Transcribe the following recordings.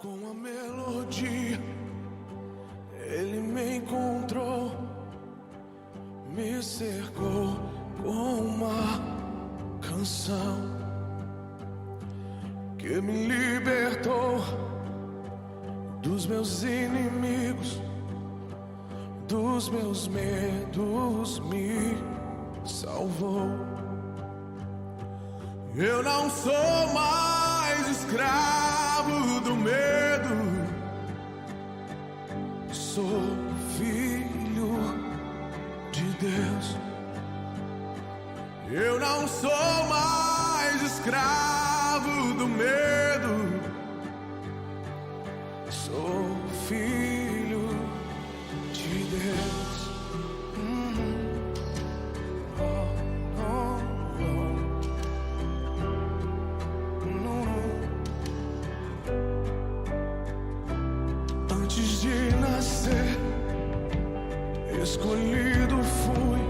Com a melodia, ele me encontrou, me cercou com uma canção que me libertou dos meus inimigos, dos meus medos, me salvou. Eu não sou mais escravo do medo, sou filho de Deus. Eu não sou mais escravo do medo, sou filho de Deus. Antes de nascer, escolhido fui,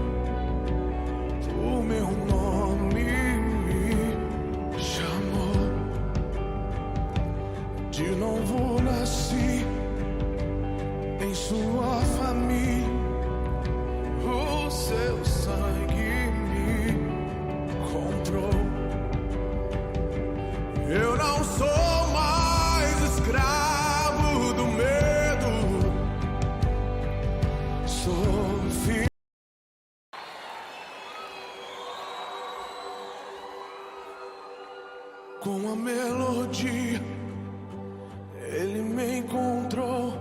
o meu nome me chamou. De novo nasci em sua família, o seu sangue me comprou. Eu não sou mais escravo do medo, sou filho. Com a melodia, ele me encontrou,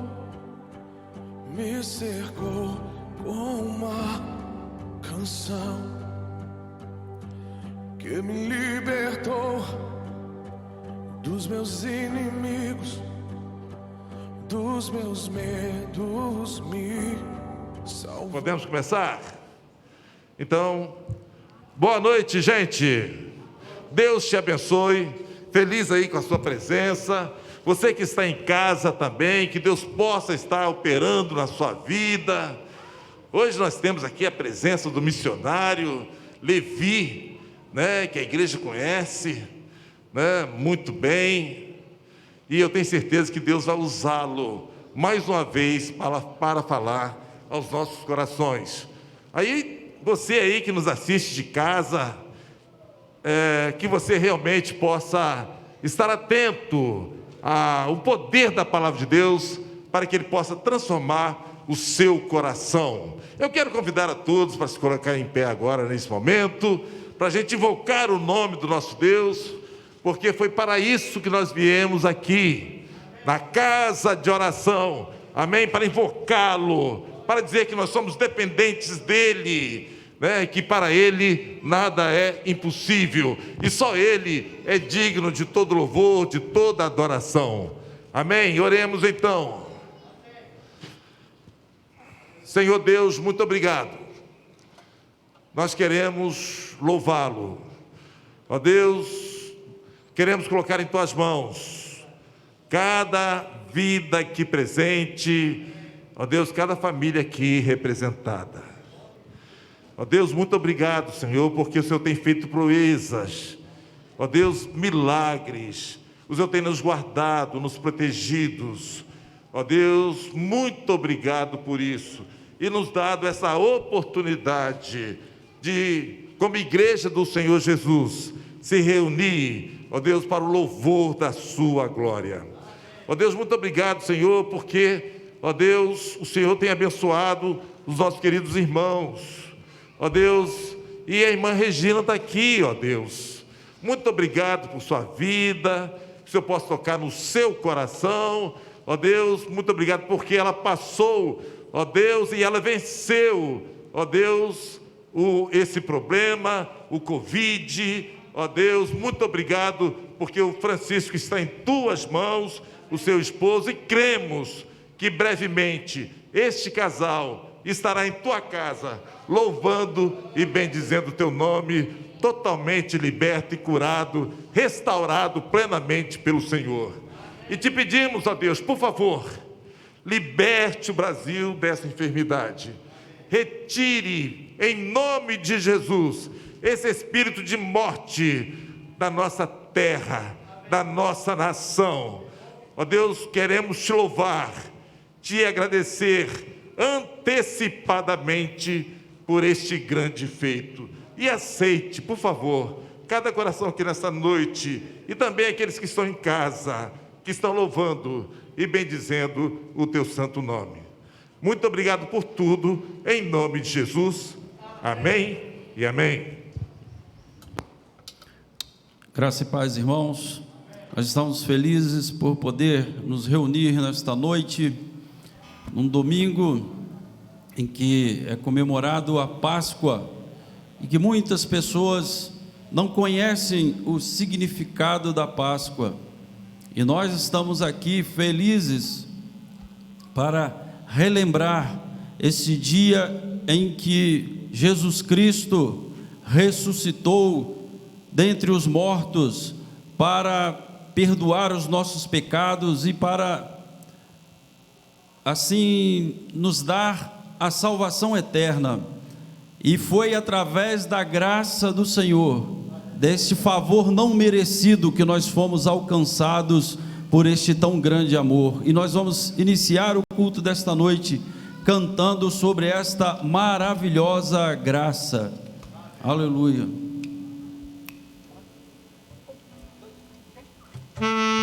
me cercou com uma canção que me libertou dos meus inimigos, dos meus medos, me salvou. Podemos começar? Então, boa noite, gente. Deus te abençoe. Feliz aí com a sua presença. Você que está em casa também, que Deus possa estar operando na sua vida. Hoje nós temos aqui a presença do missionário Levi, né, que a igreja conhece, né, muito bem. E eu tenho certeza que Deus vai usá-lo mais uma vez para falar aos nossos corações. Aí, você aí que nos assiste de casa, que você realmente possa estar atento ao poder da palavra de Deus, para que Ele possa transformar o seu coração. Eu quero convidar a todos para se colocar em pé agora, nesse momento, para a gente invocar o nome do nosso Deus, porque foi para isso que nós viemos aqui, na casa de oração, amém? Para invocá-lo, para dizer que nós somos dependentes dEle, né, que para Ele nada é impossível, e só Ele é digno de todo louvor, de toda adoração, amém? Oremos então. Senhor Deus, muito obrigado, nós queremos louvá-lo, ó Deus, queremos colocar em Tuas mãos cada vida aqui presente, ó Deus, cada família aqui representada. Ó Deus, muito obrigado, Senhor, porque o Senhor tem feito proezas, ó Deus, milagres, o Senhor tem nos guardado, nos protegidos, ó Deus, muito obrigado por isso, e nos dado essa oportunidade de, como igreja do Senhor Jesus, se reunir, ó Deus, para o louvor da sua glória. Ó Deus, muito obrigado, Senhor, porque, ó Deus, o Senhor tem abençoado os nossos queridos irmãos, ó Deus, e a irmã Regina está aqui, ó Deus, muito obrigado por sua vida, que o Senhor possa tocar no seu coração, ó Deus, muito obrigado porque ela passou, ó Deus, e ela venceu, ó Deus, esse problema, o Covid, ó Deus, muito obrigado porque o Francisco está em Tuas mãos, o seu esposo, e cremos que brevemente este casal estará em Tua casa, louvando e bendizendo o Teu nome, totalmente liberto e curado, restaurado plenamente pelo Senhor. E te pedimos, ó Deus, por favor, liberte o Brasil dessa enfermidade, retire, em nome de Jesus, esse espírito de morte da nossa terra, da nossa nação. Ó Deus, queremos te louvar, te agradecer antecipadamente por este grande feito. E aceite, por favor, cada coração aqui nesta noite, e também aqueles que estão em casa, que estão louvando e bendizendo o teu santo nome. Muito obrigado por tudo, em nome de Jesus. Amém e amém. Graça e paz, irmãos. Nós estamos felizes por poder nos reunir nesta noite, num domingo em que é comemorado a Páscoa e que muitas pessoas não conhecem o significado da Páscoa. E nós estamos aqui felizes para relembrar esse dia em que Jesus Cristo ressuscitou dentre os mortos para perdoar os nossos pecados e para assim nos dar a salvação eterna. E foi através da graça do Senhor, deste favor não merecido, que nós fomos alcançados por este tão grande amor. E nós vamos iniciar o culto desta noite cantando sobre esta maravilhosa graça. Aleluia. Como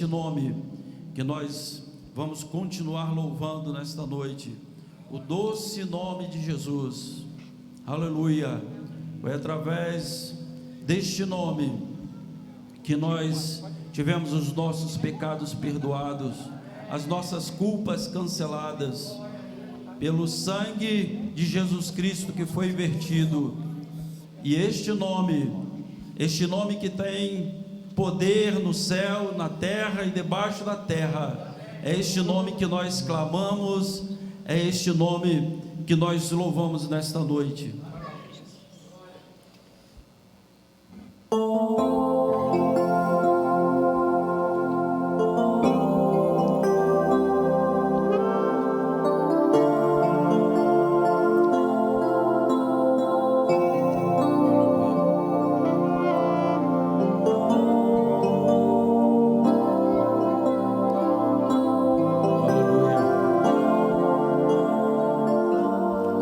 este nome que nós vamos continuar louvando nesta noite, o doce nome de Jesus. Aleluia. Foi através deste nome que nós tivemos os nossos pecados perdoados, as nossas culpas canceladas, pelo sangue de Jesus Cristo que foi vertido. E este nome que tem poder no céu, na terra e debaixo da terra, é este nome que nós clamamos, é este nome que nós louvamos nesta noite.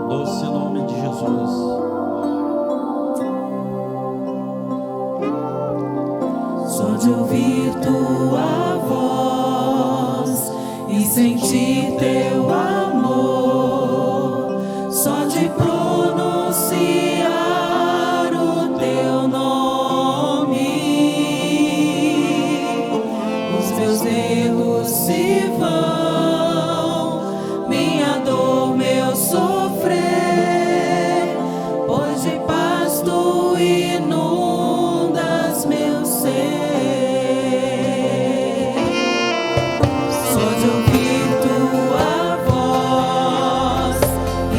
Doce nome de Jesus. Só de ouvir tua voz e sentir teu amor, só de pronunciar o teu nome, os meus erros se vão, minha dor, meu sofrer, pois de paz tu inundas meu ser. Só de ouvir tua voz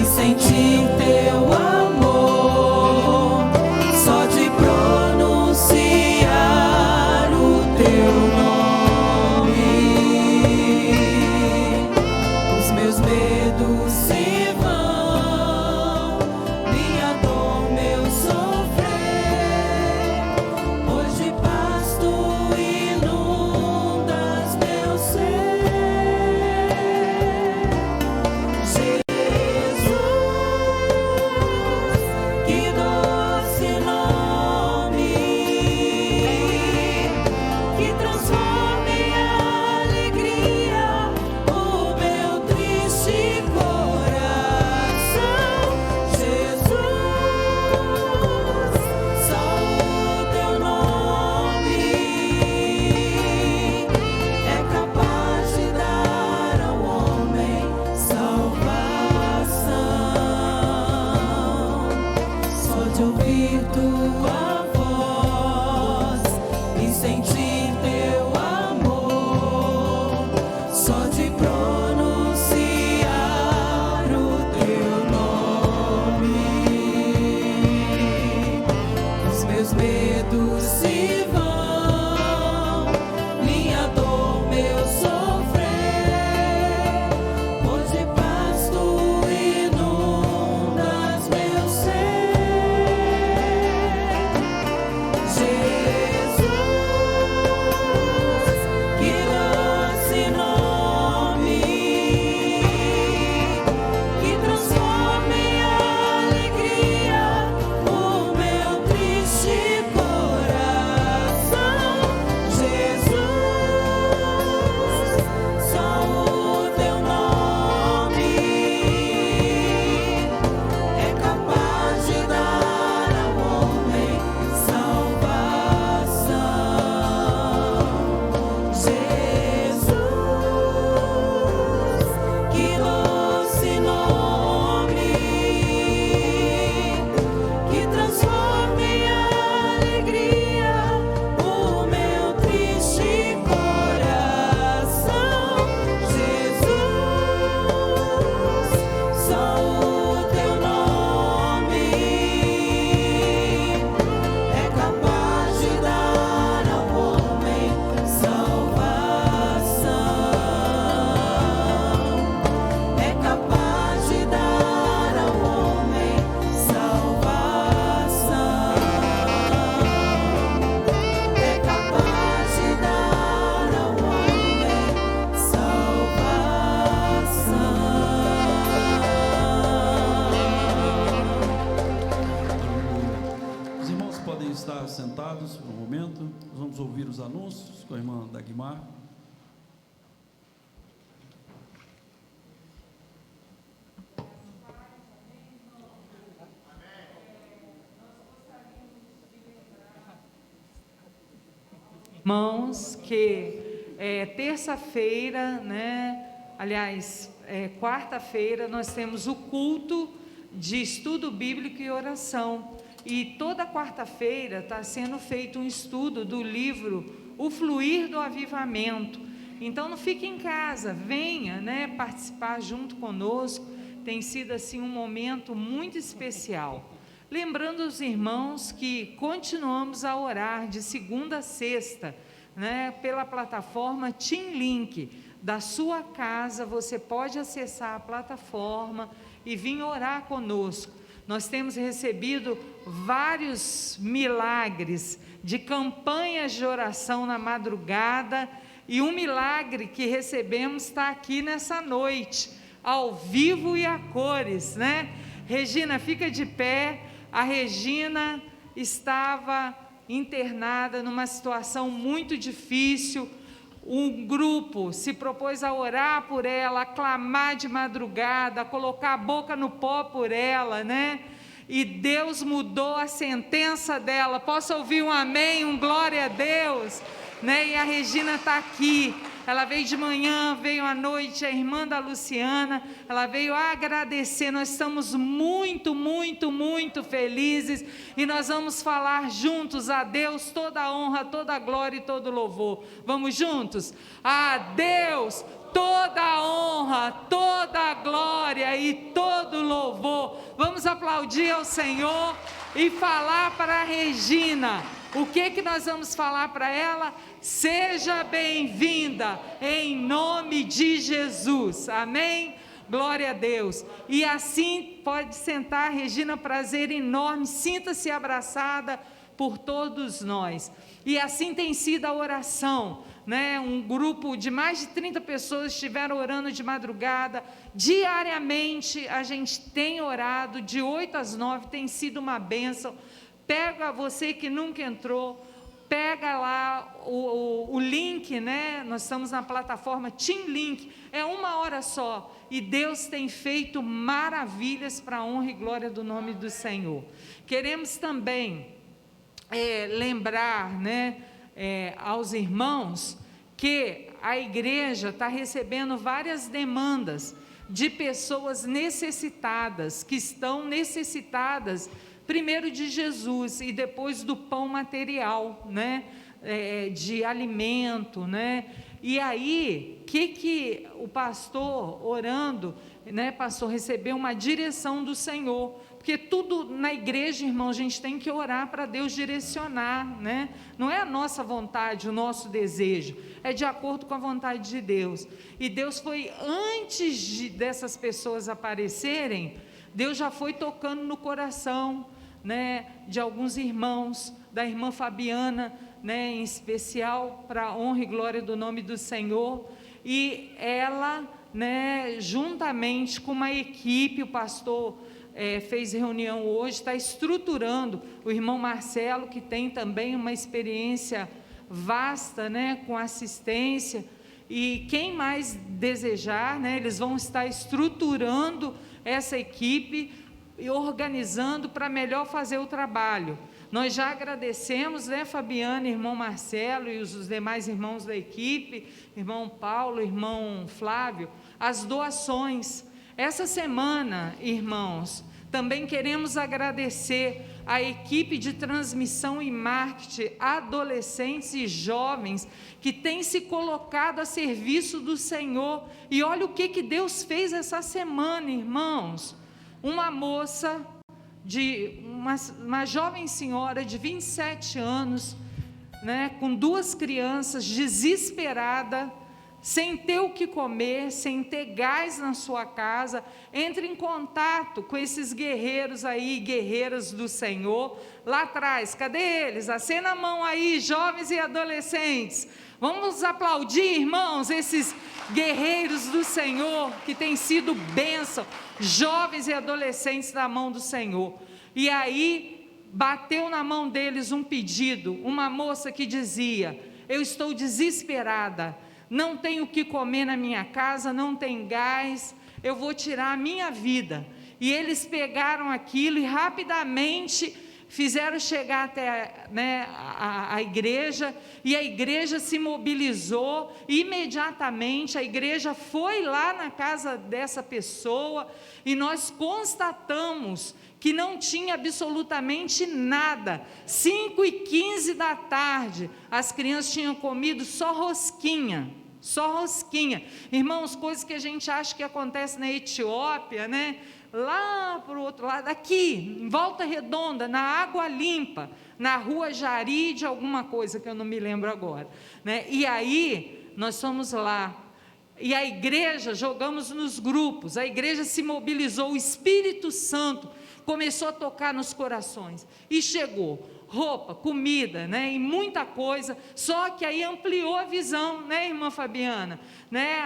e sentir teu amor, só de pronunciar o teu nome, os meus medos se vão, minha dor, meu sofrer, pois de paz tu inundas meu ser. Jesus, que doce nome, que transforma em alegria o meu triste coração. Jesus, só o teu nome é capaz de dar ao homem salvação. Só de ouvir tua voz e sentir teu amor, só de pronunciar o teu nome, os meus medos se vão, minha dor, meu sofrer, pois de paz tu inundas meu ser. Jesus, que doce nome, que transforma em alegria o meu triste coração. Jesus, só o teu nome é capaz de dar ao homem salvação. Jesus, que doce nome, que transforma em alegria o meu triste coração. Jesus, só o teu nome é capaz de dar ao homem salvação, é capaz de dar ao homem salvação, é capaz de dar ao homem salvação. Os irmãos podem estar sentados por um momento. Nós vamos ouvir os anúncios com a irmã Dagmar. irmãos, que terça-feira, né? Aliás, quarta-feira, nós temos o culto de estudo bíblico e oração. E toda quarta-feira está sendo feito um estudo do livro O Fluir do Avivamento. Então não fique em casa, venha, né, participar junto conosco. Tem sido assim um momento muito especial. Lembrando os irmãos que continuamos a orar de segunda a sexta, né, pela plataforma Team Link. Da sua casa você pode acessar a plataforma e vir orar conosco. Nós temos recebido vários milagres de campanhas de oração na madrugada, e um milagre que recebemos está aqui nessa noite, ao vivo e a cores, né? Regina, fica de pé. A Regina estava internada numa situação muito difícil. Um grupo se propôs a orar por ela, a clamar de madrugada, a colocar a boca no pó por ela, né? E Deus mudou a sentença dela. Posso ouvir um amém, um glória a Deus, né? E a Regina está aqui. Ela veio de manhã, veio à noite, a irmã da Luciana, ela veio agradecer. Nós estamos muito, muito, muito felizes, e nós vamos falar juntos: a Deus toda a honra, toda a glória e todo o louvor. Vamos juntos? A Deus toda a honra, toda a glória e todo o louvor. Vamos aplaudir ao Senhor e falar para a Regina. O que nós vamos falar para ela? Seja bem-vinda, em nome de Jesus, amém? Glória a Deus. E assim, pode sentar, Regina, prazer enorme, sinta-se abraçada por todos nós. E assim tem sido a oração, né? Um grupo de mais de 30 pessoas estiveram orando de madrugada, diariamente a gente tem orado, de 8 às 9, tem sido uma bênção. Pega você que nunca entrou, pega lá o link, né? Nós estamos na plataforma Team Link, é 1 hora só, e Deus tem feito maravilhas para a honra e glória do nome do Senhor. Queremos também lembrar, né, aos irmãos, que a igreja está recebendo várias demandas de pessoas necessitadas, que estão necessitadas primeiro de Jesus e depois do pão material, né? De alimento, né? E aí, que o pastor orando, né, pastor, recebeu uma direção do Senhor, porque tudo na igreja, irmão, a gente tem que orar para Deus direcionar, né? Não é a nossa vontade, o nosso desejo, é de acordo com a vontade de Deus. E Deus foi, antes dessas pessoas aparecerem, Deus já foi tocando no coração, né, de alguns irmãos, da irmã Fabiana, né, em especial, para a honra e glória do nome do Senhor. E ela, né, juntamente com uma equipe, o pastor fez reunião hoje, está estruturando, o irmão Marcelo, que tem também uma experiência vasta, né, com assistência, e quem mais desejar, né, eles vão estar estruturando essa equipe e organizando para melhor fazer o trabalho. Nós já agradecemos, né, Fabiana, irmão Marcelo e os demais irmãos da equipe, irmão Paulo, irmão Flávio, as doações. Essa semana, irmãos, também queremos agradecer a equipe de transmissão e marketing, adolescentes e jovens, que tem se colocado a serviço do Senhor. E olha o que Deus fez essa semana, irmãos. Uma moça, uma jovem senhora de 27 anos, né, com 2 crianças, desesperada, sem ter o que comer, sem ter gás na sua casa, entra em contato com esses guerreiros aí, guerreiras do Senhor, lá atrás. Cadê eles? Acena a mão aí, jovens e adolescentes. Vamos aplaudir, irmãos, esses guerreiros do Senhor, que têm sido bênção, jovens e adolescentes da mão do Senhor. E aí, bateu na mão deles um pedido, uma moça que dizia: eu estou desesperada, não tenho o que comer na minha casa, não tem gás, eu vou tirar a minha vida. E eles pegaram aquilo e rapidamente fizeram chegar até, né, a igreja, e a igreja se mobilizou, imediatamente a igreja foi lá na casa dessa pessoa, e nós constatamos que não tinha absolutamente nada. 5h15 da tarde, as crianças tinham comido só rosquinha. Irmãos, coisas que a gente acha que acontece na Etiópia, né? Lá para o outro lado, aqui, em Volta Redonda, na Água Limpa, na rua Jari de alguma coisa, que eu não me lembro agora, né? E aí, nós fomos lá, e a igreja, jogamos nos grupos, a igreja se mobilizou, o Espírito Santo começou a tocar nos corações, e chegou roupa, comida, né, e muita coisa, só que aí ampliou a visão, né, irmã Fabiana, né,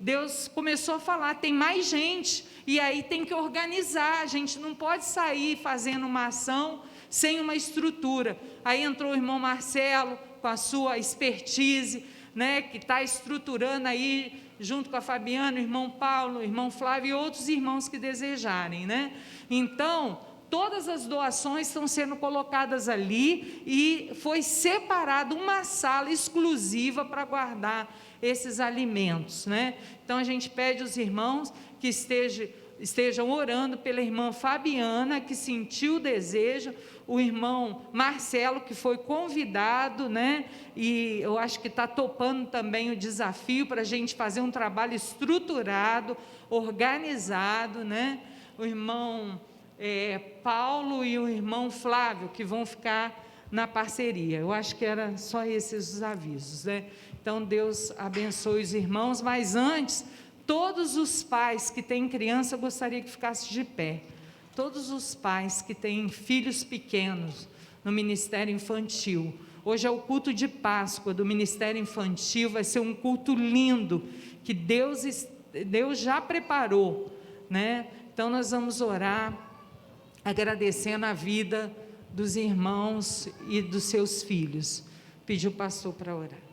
Deus começou a falar, tem mais gente, e aí tem que organizar, a gente não pode sair fazendo uma ação sem uma estrutura. Aí entrou o irmão Marcelo, com a sua expertise, né, que está estruturando aí, junto com a Fabiana, o irmão Paulo, o irmão Flávio e outros irmãos que desejarem, né. Então, todas as doações estão sendo colocadas ali, e foi separada uma sala exclusiva para guardar esses alimentos, né? Então a gente pede aos irmãos que estejam orando pela irmã Fabiana, que sentiu o desejo, o irmão Marcelo, que foi convidado, né? E eu acho que está topando também o desafio para a gente fazer um trabalho estruturado, organizado, né? O irmão Paulo e o irmão Flávio, que vão ficar na parceria. Eu acho que era só esses os avisos, né? Então Deus abençoe os irmãos, mas antes, todos os pais que têm criança, eu gostaria que ficasse de pé. Todos os pais que têm filhos pequenos no Ministério Infantil. Hoje é o culto de Páscoa do Ministério Infantil, vai ser um culto lindo, que Deus já preparou, né? Então nós vamos orar, agradecendo a vida dos irmãos e dos seus filhos. Pedi o pastor para orar.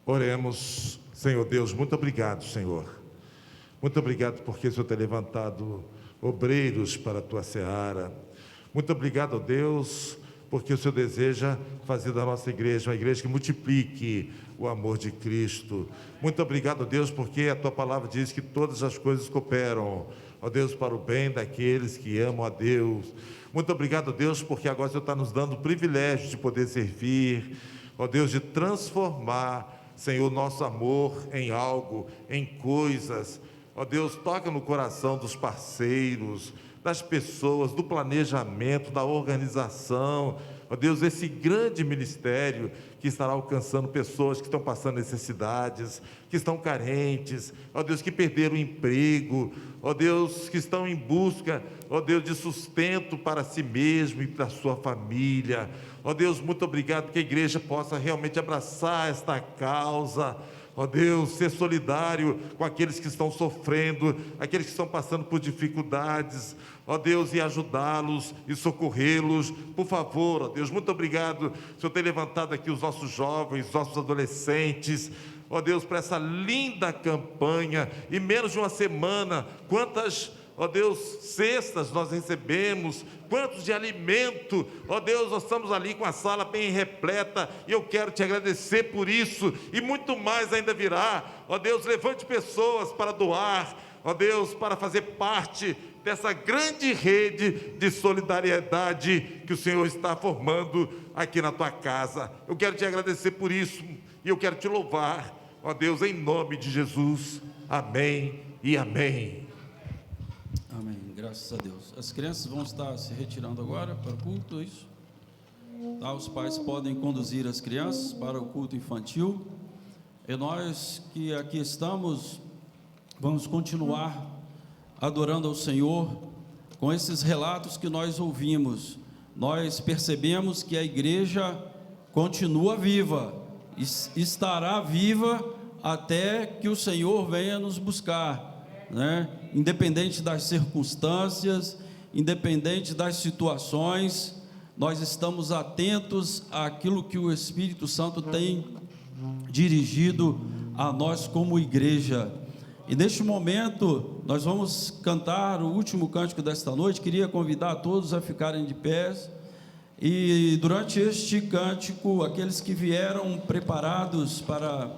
Oremos. Senhor Deus, muito obrigado, Senhor. Muito obrigado porque o Senhor tem levantado obreiros para a tua seara. Muito obrigado, Deus, porque o Senhor deseja fazer da nossa igreja uma igreja que multiplique o amor de Cristo. Muito obrigado, Deus, porque a tua palavra diz que todas as coisas cooperam, ó Deus, para o bem daqueles que amam a Deus. Muito obrigado, Deus, porque agora o Senhor está nos dando o privilégio de poder servir, ó Deus, de transformar, Senhor, nosso amor em algo, em coisas. Ó Deus, toca no coração dos parceiros, das pessoas, do planejamento, da organização. Ó Deus, esse grande ministério que estará alcançando pessoas que estão passando necessidades, que estão carentes, ó Deus, que perderam o emprego, ó Deus, que estão em busca, ó Deus, de sustento para si mesmo e para a sua família. Ó Deus, muito obrigado que a igreja possa realmente abraçar esta causa, ó Deus, ser solidário com aqueles que estão sofrendo, aqueles que estão passando por dificuldades, ó Deus, e ajudá-los e socorrê-los, por favor, ó Deus. Muito obrigado, o Senhor tem levantado aqui os nossos jovens, os nossos adolescentes, ó Deus, para essa linda campanha. Em menos de uma semana, quantas, ó Deus, cestas nós recebemos, quantos de alimento, ó Deus, nós estamos ali com a sala bem repleta, e eu quero te agradecer por isso, e muito mais ainda virá. Ó Deus, levante pessoas para doar, ó Deus, para fazer parte dessa grande rede de solidariedade que o Senhor está formando aqui na tua casa. Eu quero te agradecer por isso, e eu quero te louvar, Ó Deus, em nome de Jesus, amém e amém. Amém, graças a Deus. As crianças vão estar se retirando agora para o culto, é isso? Tá, os pais podem conduzir as crianças para o culto infantil. E nós que aqui estamos, vamos continuar adorando ao Senhor com esses relatos que nós ouvimos. Nós percebemos que a igreja continua viva, estará viva até que o Senhor venha nos buscar, né? Independente das circunstâncias, independente das situações, nós estamos atentos àquilo que o Espírito Santo tem dirigido a nós como igreja. E neste momento nós vamos cantar o último cântico desta noite. Queria convidar a todos a ficarem de pé, e durante este cântico, aqueles que vieram preparados para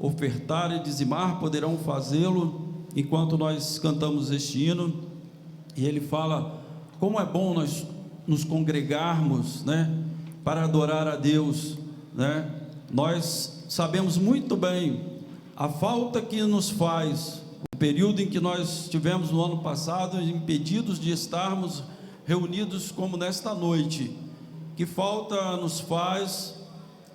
ofertar e dizimar poderão fazê-lo enquanto nós cantamos este hino. E ele fala como é bom nós nos congregarmos, né, para adorar a Deus, né? Nós sabemos muito bem a falta que nos faz o período em que nós estivemos no ano passado impedidos de estarmos reunidos como nesta noite, que falta nos faz,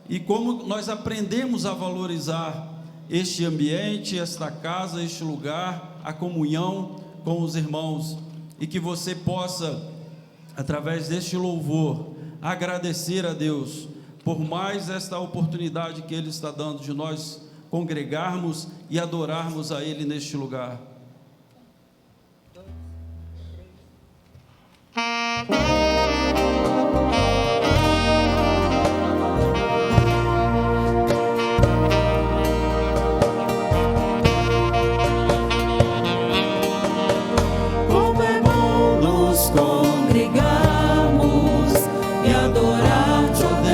e como nós aprendemos a valorizar este ambiente, esta casa, este lugar, a comunhão com os irmãos, e que você possa, através deste louvor, agradecer a Deus por mais esta oportunidade que Ele está dando de nós congregarmos e adorarmos a Ele neste lugar. Como é bom nos congregarmos e adorar-te, ó Deus.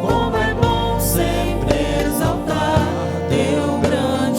Como é bom sempre exaltar teu grande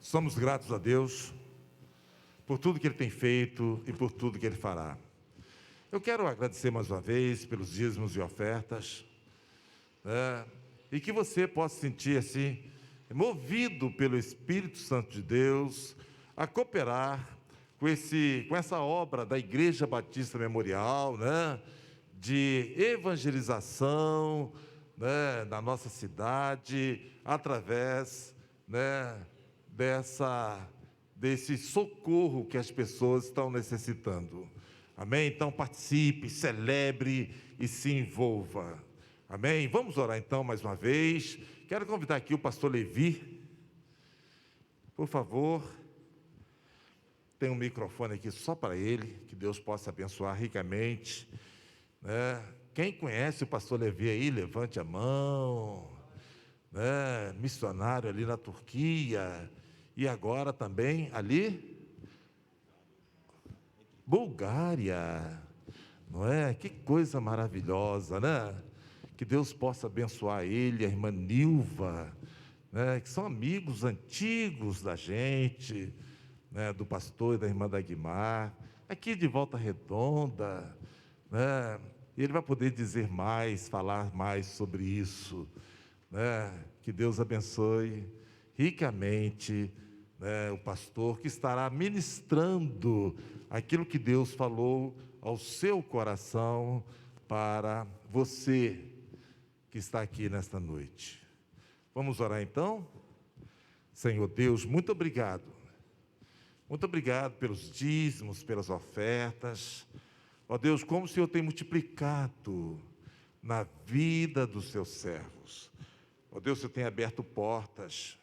somos gratos a Deus por tudo que Ele tem feito e por tudo que Ele fará. Eu quero agradecer mais uma vez pelos dízimos e ofertas, né? E que você possa sentir assim, movido pelo Espírito Santo de Deus, a cooperar com essa obra da Igreja Batista Memorial, né? De evangelização, né? Da nossa cidade, através, né? Desse socorro que as pessoas estão necessitando. Amém? Então participe, celebre e se envolva. Amém? Vamos orar então mais uma vez. Quero convidar aqui o pastor Levi. Por favor, tem um microfone aqui só para ele, que Deus possa abençoar ricamente, né? Quem conhece o pastor Levi aí, levante a mão, né? Missionário ali na Turquia, e agora também ali, Bulgária, não é? Que coisa maravilhosa, né? Que Deus possa abençoar ele, a irmã Nilva, né? Que são amigos antigos da gente, né? Do pastor e da irmã Dagmar, aqui de Volta Redonda, né? E ele vai poder dizer mais, falar mais sobre isso, né? Que Deus abençoe ricamente, né, o pastor que estará ministrando aquilo que Deus falou ao seu coração para você que está aqui nesta noite. Vamos orar então? Senhor Deus, muito obrigado. Muito obrigado pelos dízimos, pelas ofertas. Ó Deus, como o Senhor tem multiplicado na vida dos seus servos. Ó Deus, o Senhor tem aberto portas.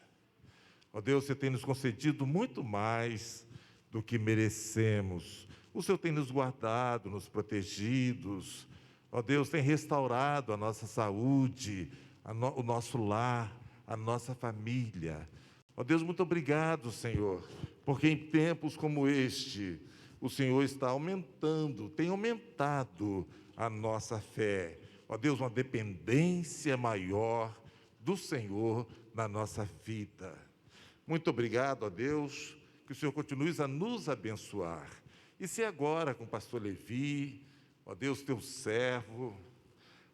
Ó Deus, você tem nos concedido muito mais do que merecemos. O Senhor tem nos guardado, nos protegidos. Ó Deus, tem restaurado a nossa saúde, o nosso lar, a nossa família. Ó Deus, muito obrigado, Senhor, porque em tempos como este, o Senhor está aumentando, tem aumentado a nossa fé. Ó Deus, uma dependência maior do Senhor na nossa vida. Muito obrigado, ó Deus, que o Senhor continue a nos abençoar. E se agora com o pastor Levi, ó Deus, teu servo,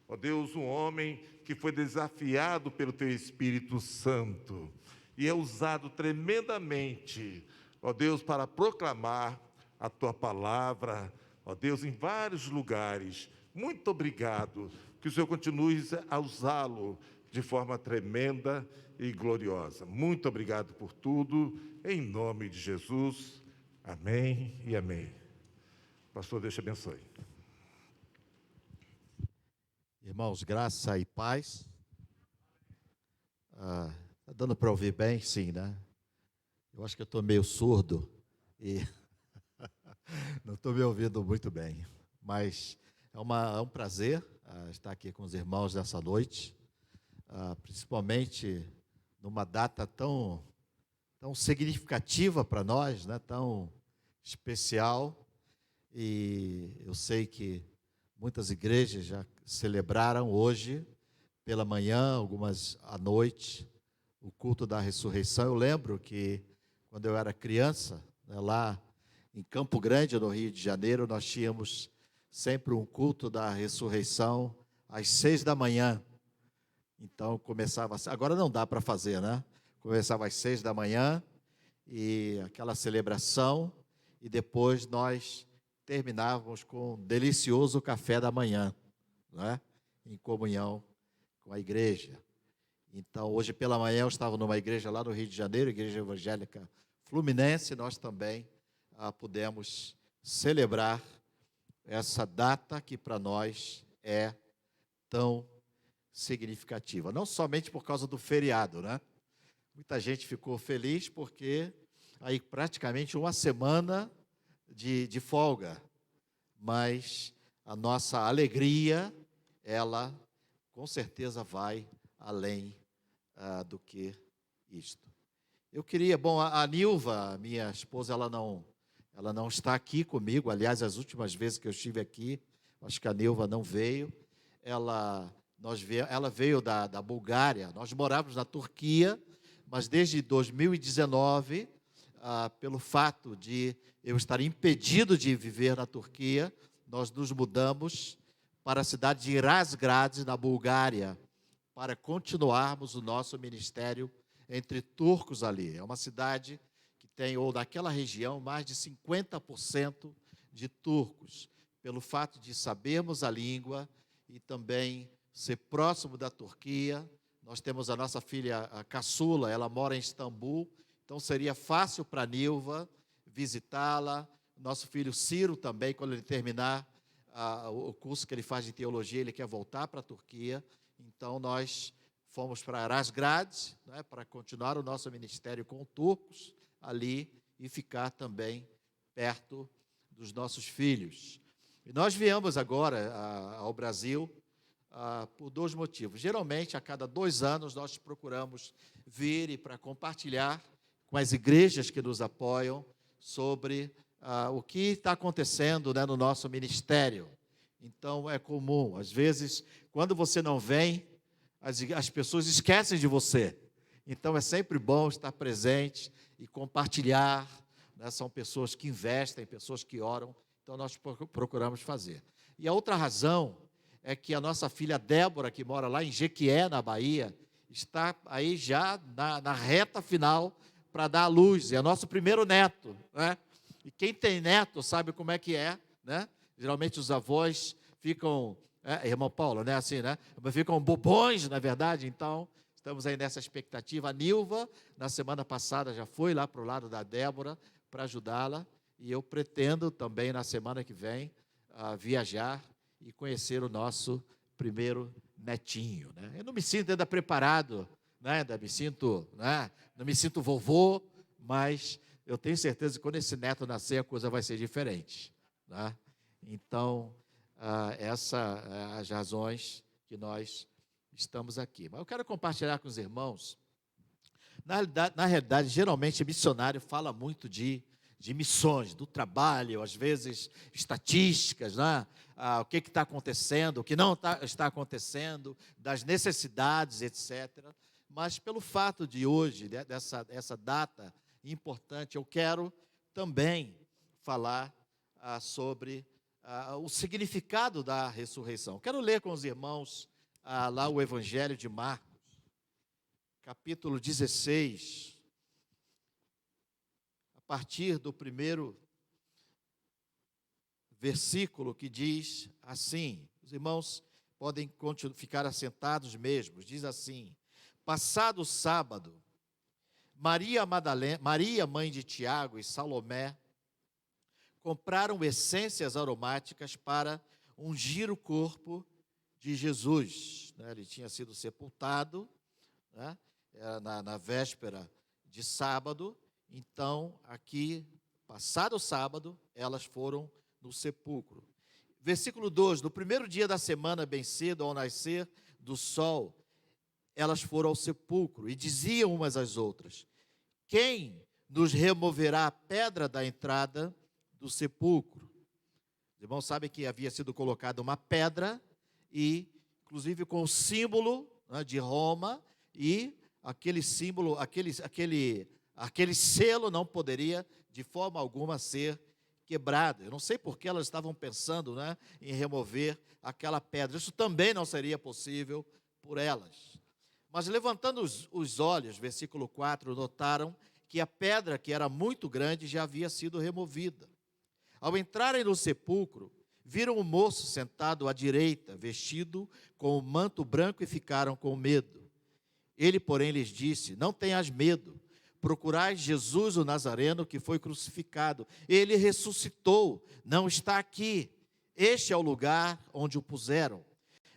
ó Deus, um homem que foi desafiado pelo teu Espírito Santo e é usado tremendamente, ó Deus, para proclamar a tua palavra, ó Deus, em vários lugares. Muito obrigado, que o Senhor continue a usá-lo de forma tremenda e gloriosa. Muito obrigado por tudo, em nome de Jesus. Amém e amém. Pastor, Deus te abençoe. Irmãos, graça e paz. Tá dando para ouvir bem? Sim, né? Eu acho que eu estou meio surdo e não estou me ouvindo muito bem. Mas é um prazer estar aqui com os irmãos nessa noite. Principalmente numa data tão significativa para nós, né? Tão especial, e eu sei que muitas igrejas já celebraram hoje pela manhã, algumas à noite, o culto da ressurreição. Eu lembro que quando eu era criança, né, lá em Campo Grande, no Rio de Janeiro, nós tínhamos sempre um culto da ressurreição às 6 da manhã. Então começava, agora não dá para fazer, né? Começava às 6 da manhã e aquela celebração, e depois nós terminávamos com um delicioso café da manhã, né? Em comunhão com a igreja. Então hoje pela manhã eu estava numa igreja lá no Rio de Janeiro, Igreja Evangélica Fluminense, nós também pudemos celebrar essa data que para nós é tão significativa, não somente por causa do feriado, né? Muita gente ficou feliz porque aí praticamente uma semana de folga, mas a nossa alegria, ela com certeza vai além do que isto. Eu queria, a Nilva, minha esposa, ela não está aqui comigo. Aliás, as últimas vezes que eu estive aqui, acho que a Nilva não veio. Ela veio da Bulgária. Nós morávamos na Turquia, mas desde 2019, pelo fato de eu estar impedido de viver na Turquia, nós nos mudamos para a cidade de Razgrad, na Bulgária, para continuarmos o nosso ministério entre turcos ali. É uma cidade que tem, ou naquela região, mais de 50% de turcos, pelo fato de sabermos a língua e também ser próximo da Turquia. Nós temos a nossa filha a caçula, ela mora em Istambul, então seria fácil para a Nilva visitá-la. Nosso filho Ciro também, quando ele terminar o curso que ele faz de teologia, ele quer voltar para a Turquia. Então nós fomos para Razgrad, né, para continuar o nosso ministério com turcos ali e ficar também perto dos nossos filhos. E nós viemos agora ao Brasil por dois motivos. Geralmente, a cada 2 anos, nós procuramos vir para compartilhar com as igrejas que nos apoiam sobre o que está acontecendo, né, no nosso ministério. Então, é comum, às vezes, quando você não vem, as pessoas esquecem de você. Então, é sempre bom estar presente e compartilhar, né? São pessoas que investem, pessoas que oram, então nós procuramos fazer. E a outra razão é que a nossa filha Débora, que mora lá em Jequié, na Bahia, está aí já na reta final para dar à luz. É nosso primeiro neto, né? E quem tem neto sabe como é que é, né? Geralmente os avós ficam, irmão Paulo, né? Assim, né? Ficam bobões, na verdade. Então, estamos aí nessa expectativa. A Nilva, na semana passada, já foi lá para o lado da Débora para ajudá-la. E eu pretendo também, na semana que vem, viajar e conhecer o nosso primeiro netinho, né? Eu não me sinto ainda preparado, né? Não me sinto vovô, mas eu tenho certeza que quando esse neto nascer, a coisa vai ser diferente, né? Então, essas as razões que nós estamos aqui. Mas eu quero compartilhar com os irmãos. Na realidade, geralmente, missionário fala muito de missões, do trabalho, às vezes estatísticas, né? O que está acontecendo, o que não está acontecendo, das necessidades, etc. Mas pelo fato de hoje, dessa data importante, eu quero também falar sobre o significado da ressurreição. Quero ler com os irmãos lá o Evangelho de Marcos, capítulo 16, a partir do primeiro versículo, que diz assim. Os irmãos podem ficar assentados mesmo. Diz assim: passado o sábado, Maria Madalena, Maria, mãe de Tiago, e Salomé compraram essências aromáticas para ungir o corpo de Jesus. Ele tinha sido sepultado, né, na véspera de sábado. Então, aqui, passado o sábado, elas foram no sepulcro. Versículo 2: no primeiro dia da semana, bem cedo, ao nascer do sol, elas foram ao sepulcro e diziam umas às outras: quem nos removerá a pedra da entrada do sepulcro? Os irmãos sabem que havia sido colocada uma pedra, e inclusive com o símbolo, né, de Roma, e aquele símbolo, aquele selo não poderia de forma alguma ser quebrado. Eu não sei por que elas estavam pensando, né, em remover aquela pedra. Isso também não seria possível por elas. Mas levantando os olhos, versículo 4, notaram que a pedra, que era muito grande, já havia sido removida. Ao entrarem no sepulcro, viram o moço sentado à direita, vestido com um manto branco, e ficaram com medo. Ele, porém, lhes disse: não tenhas medo. Procurai Jesus o Nazareno, que foi crucificado. Ele ressuscitou, não está aqui. Este é o lugar onde o puseram.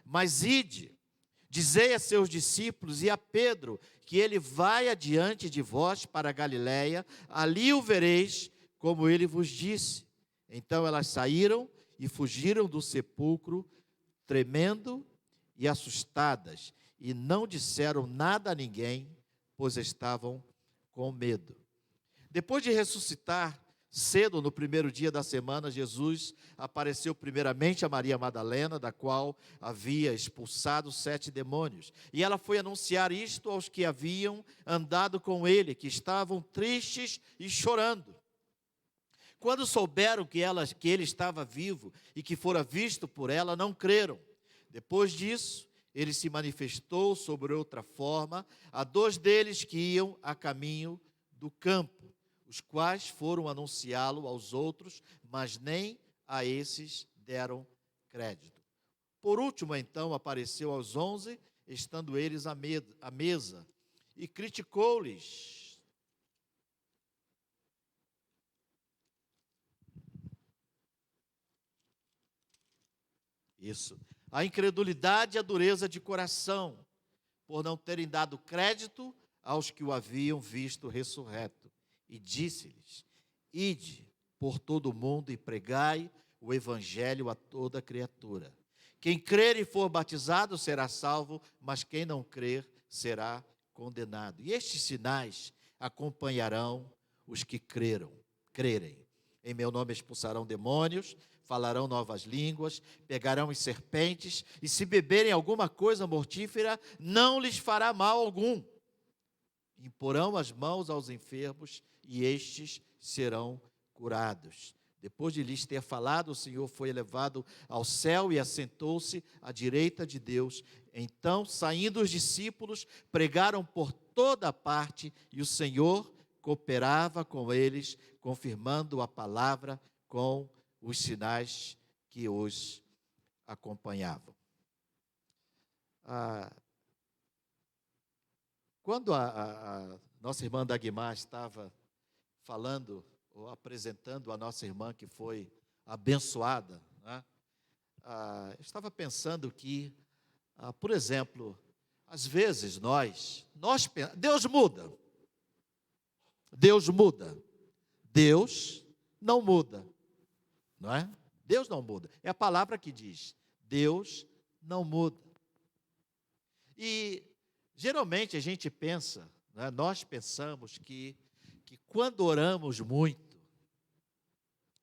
Mas ide, dizei a seus discípulos e a Pedro que ele vai adiante de vós para a Galiléia, ali o vereis, como ele vos disse. Então elas saíram e fugiram do sepulcro, tremendo e assustadas, e não disseram nada a ninguém, pois estavam com medo. Depois de ressuscitar, cedo, no primeiro dia da semana, Jesus apareceu primeiramente a Maria Madalena, da qual havia expulsado 7 demônios. E ela foi anunciar isto aos que haviam andado com ele, que estavam tristes e chorando. Quando souberam que ele estava vivo e que fora visto por ela, não creram. Depois disso, ele se manifestou sobre outra forma a 2 deles que iam a caminho do campo, os quais foram anunciá-lo aos outros, mas nem a esses deram crédito. Por último, então, apareceu aos 11, estando eles à mesa, e criticou-lhes. Isso. A incredulidade e a dureza de coração, por não terem dado crédito aos que o haviam visto ressurreto. E disse-lhes: ide por todo o mundo e pregai o evangelho a toda criatura. Quem crer e for batizado será salvo, mas quem não crer será condenado. E estes sinais acompanharão os que crerem. Em meu nome expulsarão demônios, falarão novas línguas, pegarão em serpentes, e se beberem alguma coisa mortífera, não lhes fará mal algum. Imporão as mãos aos enfermos, e estes serão curados. Depois de lhes ter falado, o Senhor foi elevado ao céu e assentou-se à direita de Deus. Então, saindo os discípulos, pregaram por toda parte, e o Senhor cooperava com eles, confirmando a palavra com os sinais que os acompanhavam. Quando a nossa irmã Dagmar estava falando, ou apresentando a nossa irmã que foi abençoada, né? Eu estava pensando que, por exemplo, às vezes Deus muda. Deus muda. Deus não muda. Não é? Deus não muda. É a palavra que diz: Deus não muda. E geralmente a gente pensa, né, nós pensamos que quando oramos muito,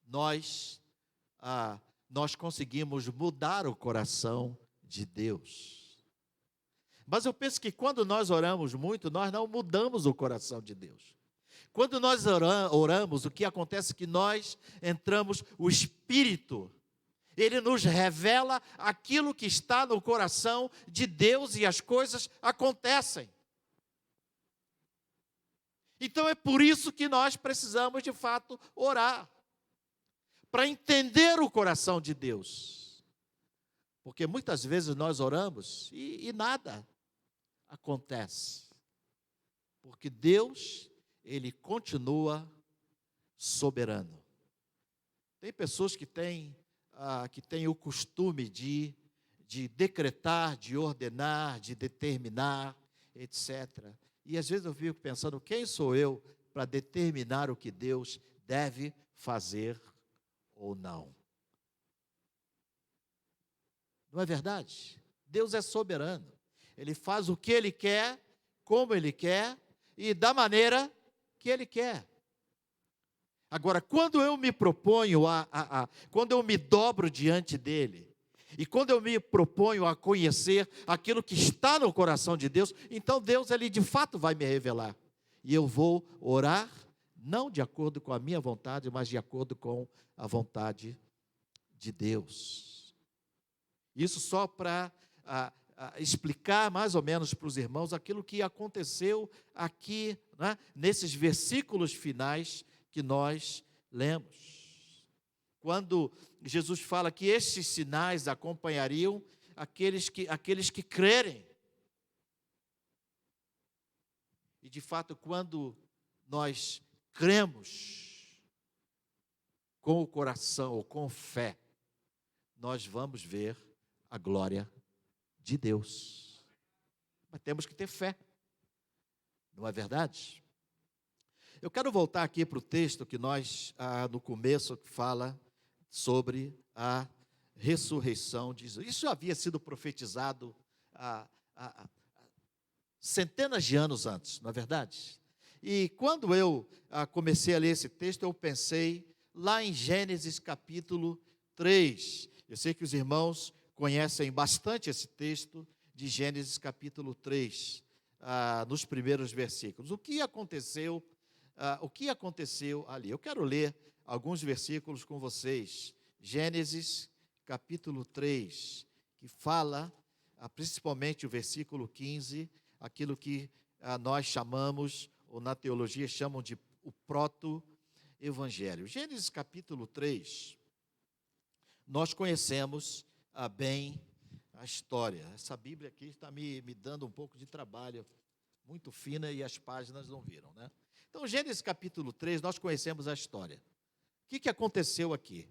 nós conseguimos mudar o coração de Deus. Mas eu penso que quando nós oramos muito, nós não mudamos o coração de Deus. Quando nós oramos, o que acontece é que nós entramos, o Espírito, ele nos revela aquilo que está no coração de Deus e as coisas acontecem. Então é por isso que nós precisamos de fato orar, para entender o coração de Deus. Porque muitas vezes nós oramos e nada acontece. Porque Deus, ele continua soberano. Tem pessoas que têm o costume de decretar, de ordenar, de determinar, etc. E às vezes eu fico pensando, quem sou eu para determinar o que Deus deve fazer ou não? Não é verdade? Deus é soberano. Ele faz o que Ele quer, como Ele quer e da maneira que Ele quer. Agora, quando eu me proponho quando eu me dobro diante dEle, e quando eu me proponho a conhecer aquilo que está no coração de Deus, então Deus, Ele de fato vai me revelar. E eu vou orar, não de acordo com a minha vontade, mas de acordo com a vontade de Deus. Isso só para explicar mais ou menos para os irmãos aquilo que aconteceu aqui, né, nesses versículos finais que nós lemos. Quando Jesus fala que estes sinais acompanhariam aqueles que crerem. E de fato, quando nós cremos com o coração ou com fé, nós vamos ver a glória de Deus. Mas temos que ter fé, não é verdade? Eu quero voltar aqui para o texto que nós, no começo, que fala sobre a ressurreição de Jesus. Isso havia sido profetizado centenas de anos antes, não é verdade? E quando eu comecei a ler esse texto, eu pensei lá em Gênesis capítulo 3. Eu sei que os irmãos conhecem bastante esse texto de Gênesis capítulo 3, nos primeiros versículos. O que aconteceu ali? Eu quero ler alguns versículos com vocês. Gênesis capítulo 3, que fala, principalmente o versículo 15, aquilo que nós chamamos, ou na teologia chamam de o proto-evangelho. Gênesis capítulo 3, nós conhecemos bem a história. Essa Bíblia aqui está me dando um pouco de trabalho, muito fina, e as páginas não viram, né? Então, Gênesis capítulo 3, nós conhecemos a história. O que aconteceu aqui?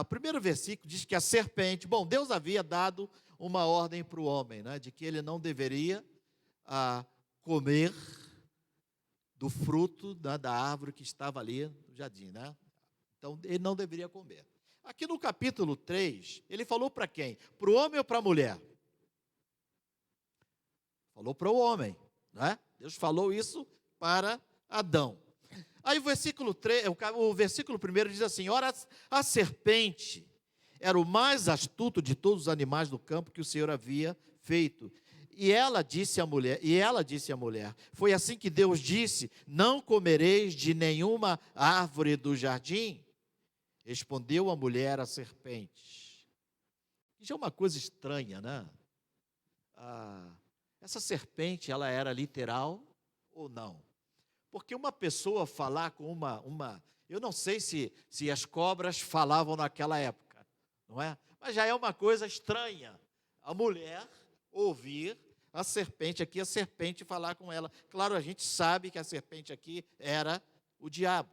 O primeiro versículo diz que a serpente, Deus havia dado uma ordem para o homem, né, de que ele não deveria comer do fruto da árvore que estava ali no jardim, né? Então, ele não deveria comer. Aqui no capítulo 3, ele falou para quem? Para o homem ou para a mulher? Falou para o homem, né? Deus falou isso para Adão. Aí o versículo 1 diz assim: ora, a serpente era o mais astuto de todos os animais do campo que o Senhor havia feito. E ela disse à mulher, foi assim que Deus disse: não comereis de nenhuma árvore do jardim? Respondeu a mulher à serpente. Isso é uma coisa estranha, né? Essa serpente, ela era literal ou não? Porque uma pessoa falar com uma eu não sei se as cobras falavam naquela época, não é? Mas já é uma coisa estranha a mulher ouvir a serpente falar com ela. Claro, a gente sabe que a serpente aqui era o diabo.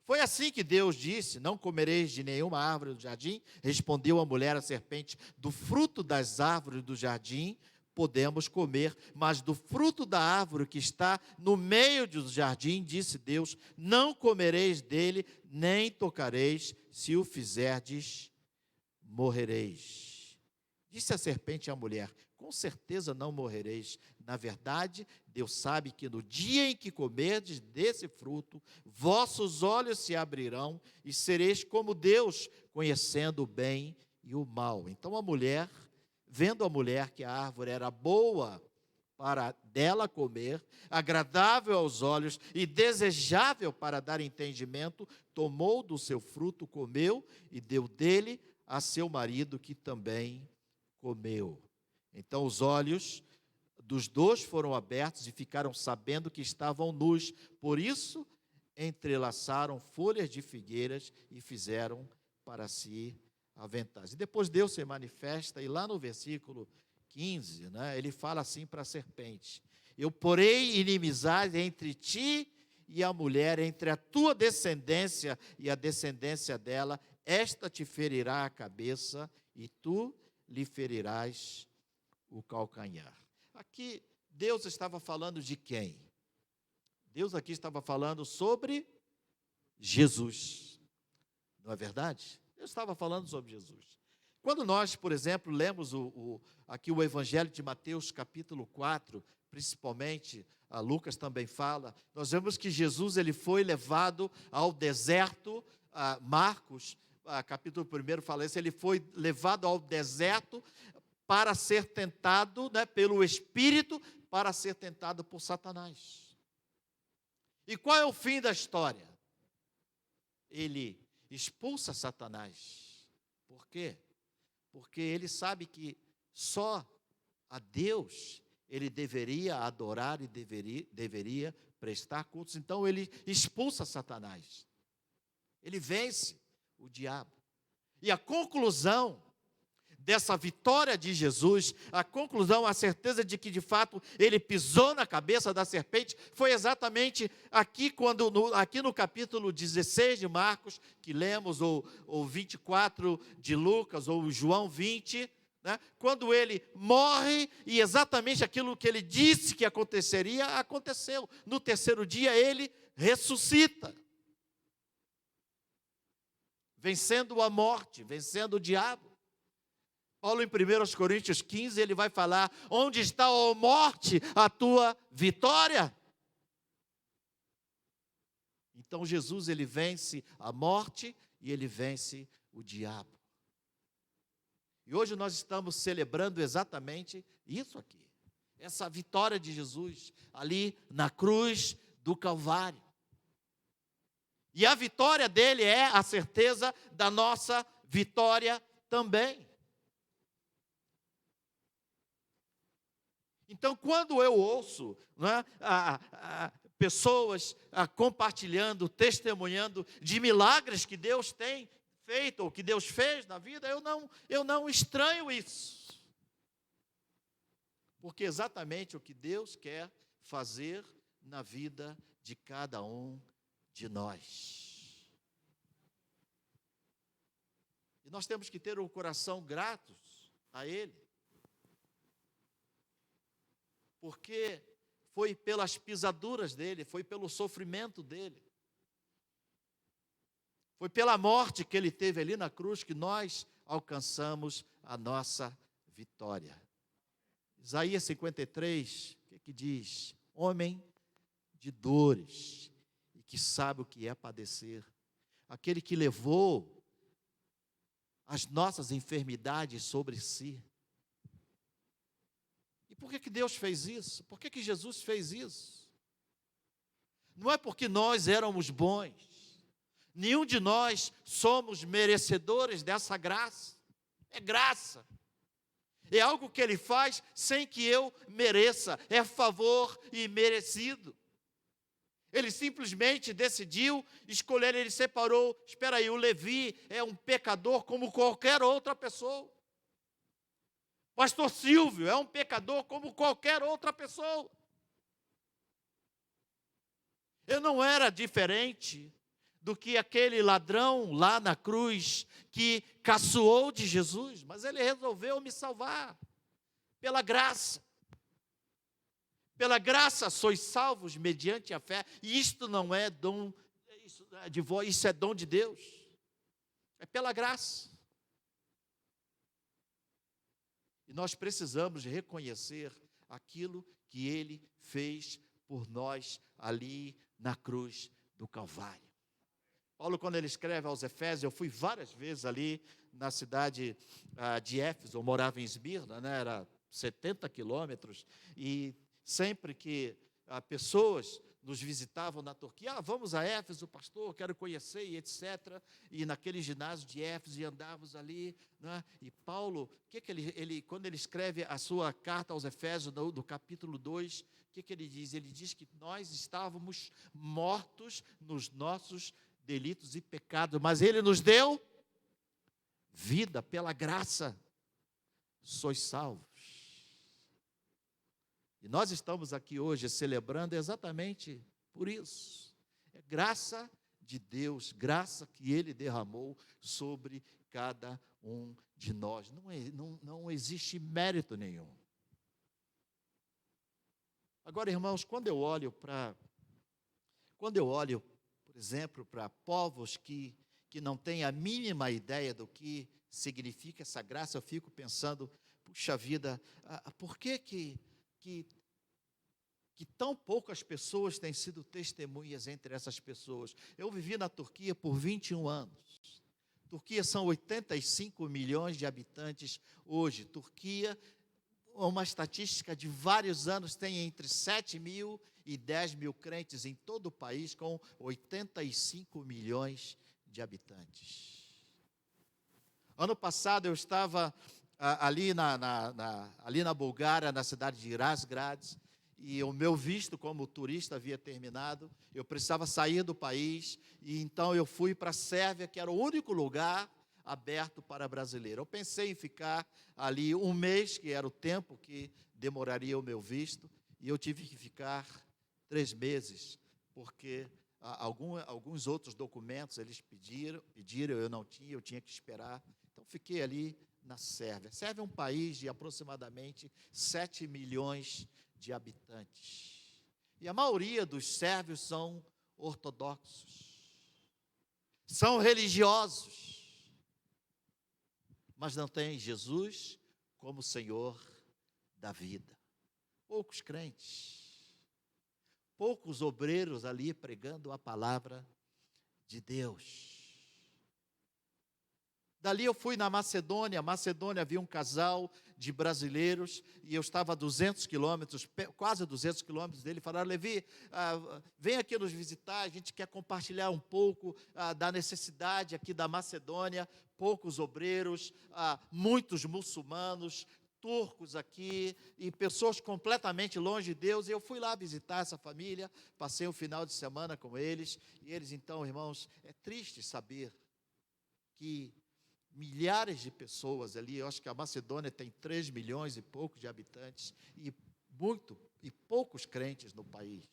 Foi assim que Deus disse: não comereis de nenhuma árvore do jardim. Respondeu a mulher à serpente: do fruto das árvores do jardim podemos comer, mas do fruto da árvore que está no meio do jardim, disse Deus, não comereis dele, nem tocareis, se o fizerdes, morrereis. Disse a serpente à mulher: com certeza não morrereis. Na verdade, Deus sabe que no dia em que comerdes desse fruto, vossos olhos se abrirão e sereis como Deus, conhecendo o bem e o mal. Então a mulher, vendo a mulher que a árvore era boa para dela comer, agradável aos olhos e desejável para dar entendimento, tomou do seu fruto, comeu e deu dele a seu marido, que também comeu. Então os olhos dos dois foram abertos e ficaram sabendo que estavam nus. Por isso, entrelaçaram folhas de figueiras e fizeram para si aventais. E depois Deus se manifesta, e lá no versículo 15, né, ele fala assim para a serpente: eu porei inimizade entre ti e a mulher, entre a tua descendência e a descendência dela, esta te ferirá a cabeça e tu lhe ferirás o calcanhar. Aqui Deus estava falando de quem? Deus aqui estava falando sobre Jesus, não é verdade? Deus estava falando sobre Jesus. Quando nós, por exemplo, lemos aqui o Evangelho de Mateus, capítulo 4, principalmente, Lucas também fala, nós vemos que Jesus ele foi levado ao deserto. Marcos, capítulo 1, fala isso, ele foi levado ao deserto para ser tentado, né, pelo Espírito, para ser tentado por Satanás. E qual é o fim da história? Ele expulsa Satanás. Por quê? Porque ele sabe que só a Deus ele deveria adorar e deveria prestar cultos. Então ele expulsa Satanás. Ele vence o diabo. E a conclusão dessa vitória de Jesus, a conclusão, a certeza de que de fato ele pisou na cabeça da serpente, foi exatamente aqui, aqui no capítulo 16 de Marcos, que lemos, ou 24 de Lucas, ou João 20, né, quando ele morre, e exatamente aquilo que ele disse que aconteceria, aconteceu. No terceiro dia ele ressuscita, vencendo a morte, vencendo o diabo. Paulo, em 1 Coríntios 15, ele vai falar: onde está, ó morte, a tua vitória? Então Jesus, ele vence a morte e ele vence o diabo. E hoje nós estamos celebrando exatamente isso aqui. Essa vitória de Jesus ali na cruz do Calvário. E a vitória dele é a certeza da nossa vitória também. Então, quando eu ouço, né, pessoas compartilhando, testemunhando de milagres que Deus tem feito, ou que Deus fez na vida, eu não estranho isso. Porque é exatamente o que Deus quer fazer na vida de cada um de nós. E nós temos que ter o coração gratos a Ele. Porque foi pelas pisaduras dele, foi pelo sofrimento dele, foi pela morte que ele teve ali na cruz que nós alcançamos a nossa vitória. Isaías 53, o que diz? Homem de dores, e que sabe o que é padecer, aquele que levou as nossas enfermidades sobre si. E por que Deus fez isso? Por que Jesus fez isso? Não é porque nós éramos bons. Nenhum de nós somos merecedores dessa graça. É graça. É algo que Ele faz sem que eu mereça. É favor imerecido. Ele simplesmente decidiu escolher, Ele separou. Espera aí, o Levi é um pecador como qualquer outra pessoa. Pastor Silvio é um pecador como qualquer outra pessoa. Eu não era diferente do que aquele ladrão lá na cruz que caçoou de Jesus, mas ele resolveu me salvar pela graça. Pela graça sois salvos mediante a fé, e isto não é dom de vós, isso é dom de Deus. É pela graça. E nós precisamos reconhecer aquilo que Ele fez por nós ali na cruz do Calvário. Paulo, quando ele escreve aos Efésios, eu fui várias vezes ali na cidade de Éfeso, eu morava em Esmirna, né, era 70 quilômetros, e sempre que pessoas nos visitavam na Turquia, vamos a Éfeso, pastor, quero conhecer, e etc. E naquele ginásio de Éfeso, e andávamos ali, né? E Paulo, quando ele escreve a sua carta aos Efésios, do capítulo 2, o que ele diz? Ele diz que nós estávamos mortos nos nossos delitos e pecados, mas Ele nos deu vida pela graça, sois salvos. E nós estamos aqui hoje celebrando exatamente por isso. É graça de Deus, graça que Ele derramou sobre cada um de nós. Não existe mérito nenhum. Agora, irmãos, quando eu olho, por exemplo, para povos que não têm a mínima ideia do que significa essa graça, eu fico pensando, puxa vida, por que tão poucas pessoas têm sido testemunhas entre essas pessoas? Eu vivi na Turquia por 21 anos. Turquia são 85 milhões de habitantes hoje. Turquia, uma estatística de vários anos, tem entre 7 mil e 10 mil crentes em todo o país, com 85 milhões de habitantes. Ano passado eu estava ali na Bulgária, na cidade de Razgrad, e o meu visto como turista havia terminado, eu precisava sair do país, e então eu fui para a Sérvia, que era o único lugar aberto para brasileiro. Eu pensei em ficar ali um mês, que era o tempo que demoraria o meu visto, e eu tive que ficar 3 meses, porque alguns outros documentos eles pediram, eu não tinha, eu tinha que esperar. Então fiquei ali na Sérvia. A Sérvia é um país de aproximadamente 7 milhões de habitantes. E a maioria dos sérvios são ortodoxos, são religiosos, mas não têm Jesus como Senhor da vida. Poucos crentes, poucos obreiros ali pregando a palavra de Deus. Dali eu fui na Macedônia. Macedônia havia um casal de brasileiros e eu estava a 200 quilômetros, quase 200 quilômetros dele. Falaram: Levi, vem aqui nos visitar, a gente quer compartilhar um pouco da necessidade aqui da Macedônia. Poucos obreiros, muitos muçulmanos, turcos aqui e pessoas completamente longe de Deus. E eu fui lá visitar essa família, passei um final de semana com eles. E eles, então, irmãos, é triste saber que milhares de pessoas ali, eu acho que a Macedônia tem 3 milhões e pouco de habitantes e poucos crentes no país.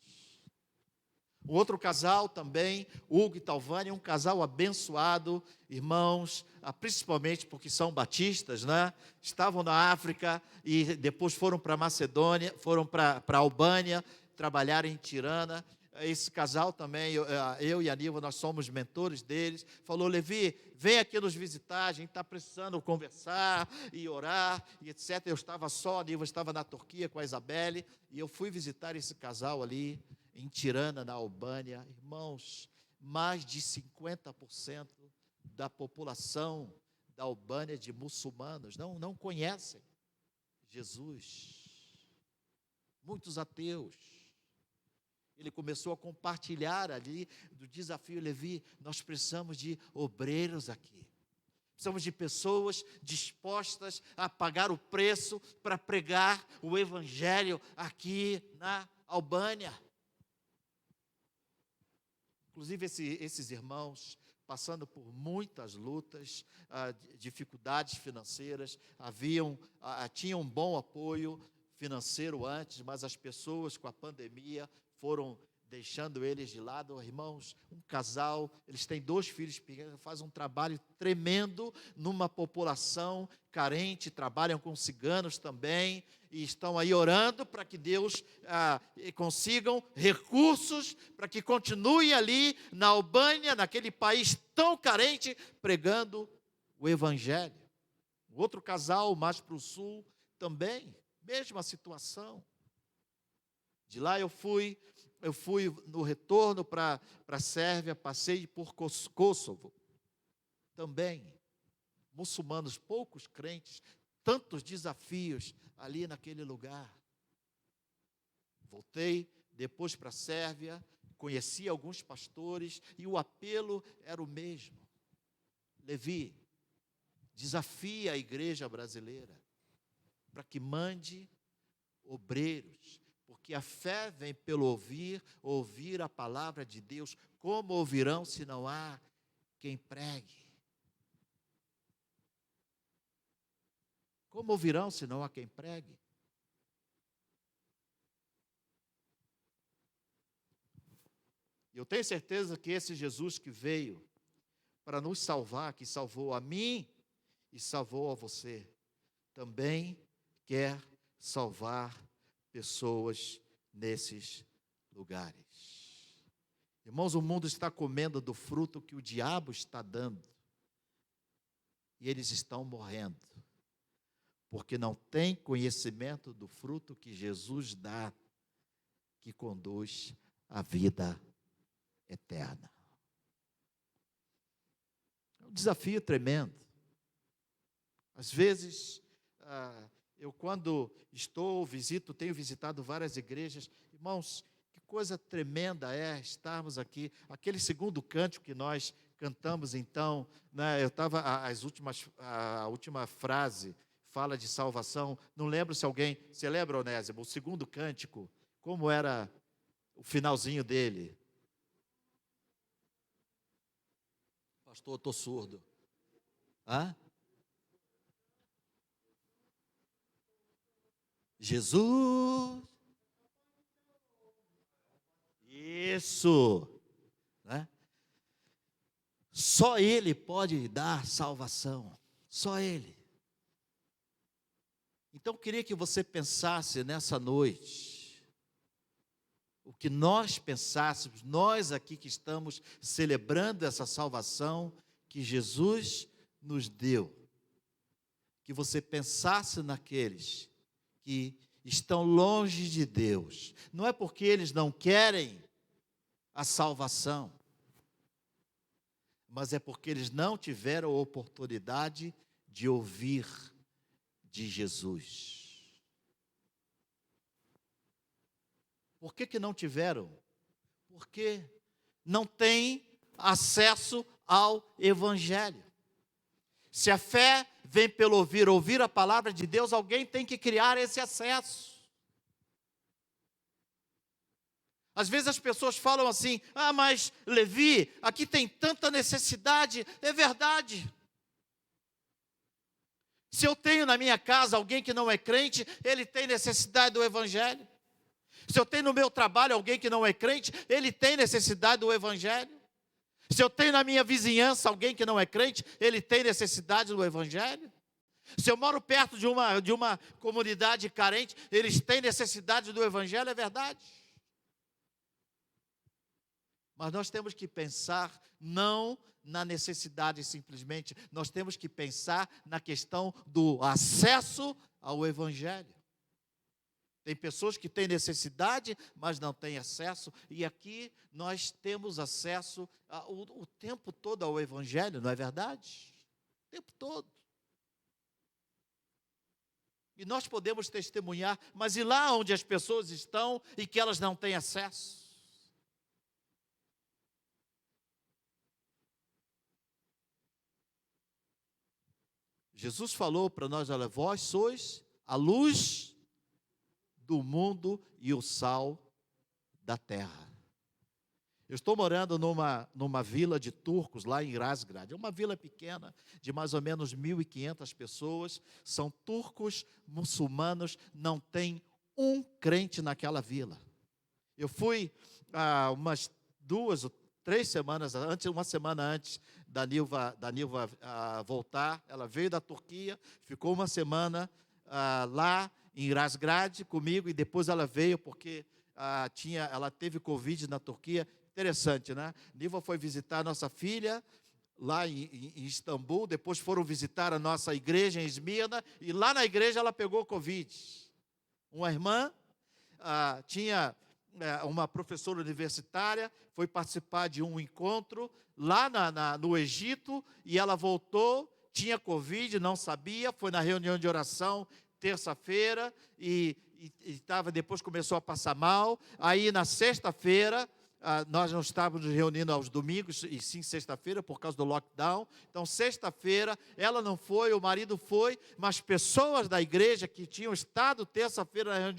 Um outro casal também, Hugo e Talvânia, um casal abençoado, irmãos, principalmente porque são batistas, né? Estavam na África e depois foram para a Macedônia, foram para a Albânia, trabalharam em Tirana. Esse casal também, eu e a Niva, nós somos mentores deles. Falou: Levi, vem aqui nos visitar, a gente está precisando conversar e orar, e etc. Eu estava só, a Niva estava na Turquia com a Isabelle, e eu fui visitar esse casal ali, em Tirana, na Albânia. Irmãos, mais de 50% da população da Albânia de muçulmanos não conhecem Jesus. Muitos ateus. Ele começou a compartilhar ali do desafio: Levi, nós precisamos de obreiros aqui. Precisamos de pessoas dispostas a pagar o preço para pregar o evangelho aqui na Albânia. Inclusive esses irmãos, passando por muitas lutas, dificuldades financeiras, tinham um bom apoio financeiro antes, mas as pessoas com a pandemia foram deixando eles de lado. Irmãos, um casal, eles têm 2 filhos pequenos, fazem um trabalho tremendo numa população carente, trabalham com ciganos também, e estão aí orando para que Deus consigam recursos, para que continue ali na Albânia, naquele país tão carente, pregando o Evangelho. Outro casal, mais para o sul, também, mesma situação. De lá eu fui no retorno para a Sérvia, passei por Kosovo, também, muçulmanos, poucos crentes, tantos desafios ali naquele lugar. Voltei depois para a Sérvia, conheci alguns pastores e o apelo era o mesmo. Levi, desafia a igreja brasileira para que mande obreiros, porque a fé vem pelo ouvir a palavra de Deus. Como ouvirão se não há quem pregue? Como ouvirão se não há quem pregue? Eu tenho certeza que esse Jesus que veio para nos salvar, que salvou a mim e salvou a você, também quer salvar pessoas nesses lugares. Irmãos, o mundo está comendo do fruto que o diabo está dando, e eles estão morrendo, porque não têm conhecimento do fruto que Jesus dá, que conduz à vida eterna. É um desafio tremendo. Às vezes, eu quando tenho visitado várias igrejas, irmãos, que coisa tremenda é estarmos aqui. Aquele segundo cântico que nós cantamos, então, né, a última frase fala de salvação. Não lembro se você lembra, Onésimo, o segundo cântico, como era o finalzinho dele? Pastor, eu estou surdo. Jesus. Isso. Né? Só Ele pode dar salvação. Só Ele. Então eu queria que você pensasse nessa noite, o que nós pensássemos, nós aqui que estamos celebrando essa salvação que Jesus nos deu, que você pensasse naqueles que estão longe de Deus. Não é porque eles não querem a salvação, mas é porque eles não tiveram oportunidade de ouvir de Jesus. Por que não tiveram? Porque não têm acesso ao Evangelho. Se a fé vem pelo ouvir a palavra de Deus, alguém tem que criar esse acesso. Às vezes as pessoas falam assim: ah, mas Levi, aqui tem tanta necessidade. É verdade. Se eu tenho na minha casa alguém que não é crente, ele tem necessidade do Evangelho. Se eu tenho no meu trabalho alguém que não é crente, ele tem necessidade do Evangelho. Se eu tenho na minha vizinhança alguém que não é crente, ele tem necessidade do Evangelho. Se eu moro perto de uma comunidade carente, eles têm necessidade do Evangelho, é verdade. Mas nós temos que pensar não na necessidade simplesmente, nós temos que pensar na questão do acesso ao Evangelho. Tem pessoas que têm necessidade, mas não têm acesso, e aqui nós temos acesso o tempo todo ao Evangelho, não é verdade? O tempo todo. E nós podemos testemunhar, mas e lá onde as pessoas estão e que elas não têm acesso? Jesus falou para nós: olha, vós sois a luz do mundo e o sal da terra. Eu estou morando numa vila de turcos lá em Razgrad. É uma vila pequena, de mais ou menos 1.500 pessoas. São turcos muçulmanos, não tem um crente naquela vila. Eu fui umas 2 ou 3 semanas antes, uma semana antes da Nilva voltar. Ela veio da Turquia, ficou uma semana lá em Razgrad comigo, e depois ela veio porque ela teve Covid na Turquia. Interessante, né? Nilva foi visitar a nossa filha lá em Istambul, depois foram visitar a nossa igreja em Esmirna, e lá na igreja ela pegou Covid. Uma irmã tinha uma professora universitária, foi participar de um encontro lá no Egito, e ela voltou, tinha Covid, não sabia, foi na reunião de oração terça-feira, e depois começou a passar mal. Aí na sexta-feira, nós não estávamos nos reunindo aos domingos, e sim sexta-feira, por causa do lockdown. Então, sexta-feira, ela não foi, o marido foi, mas pessoas da igreja que tinham estado terça-feira na reunião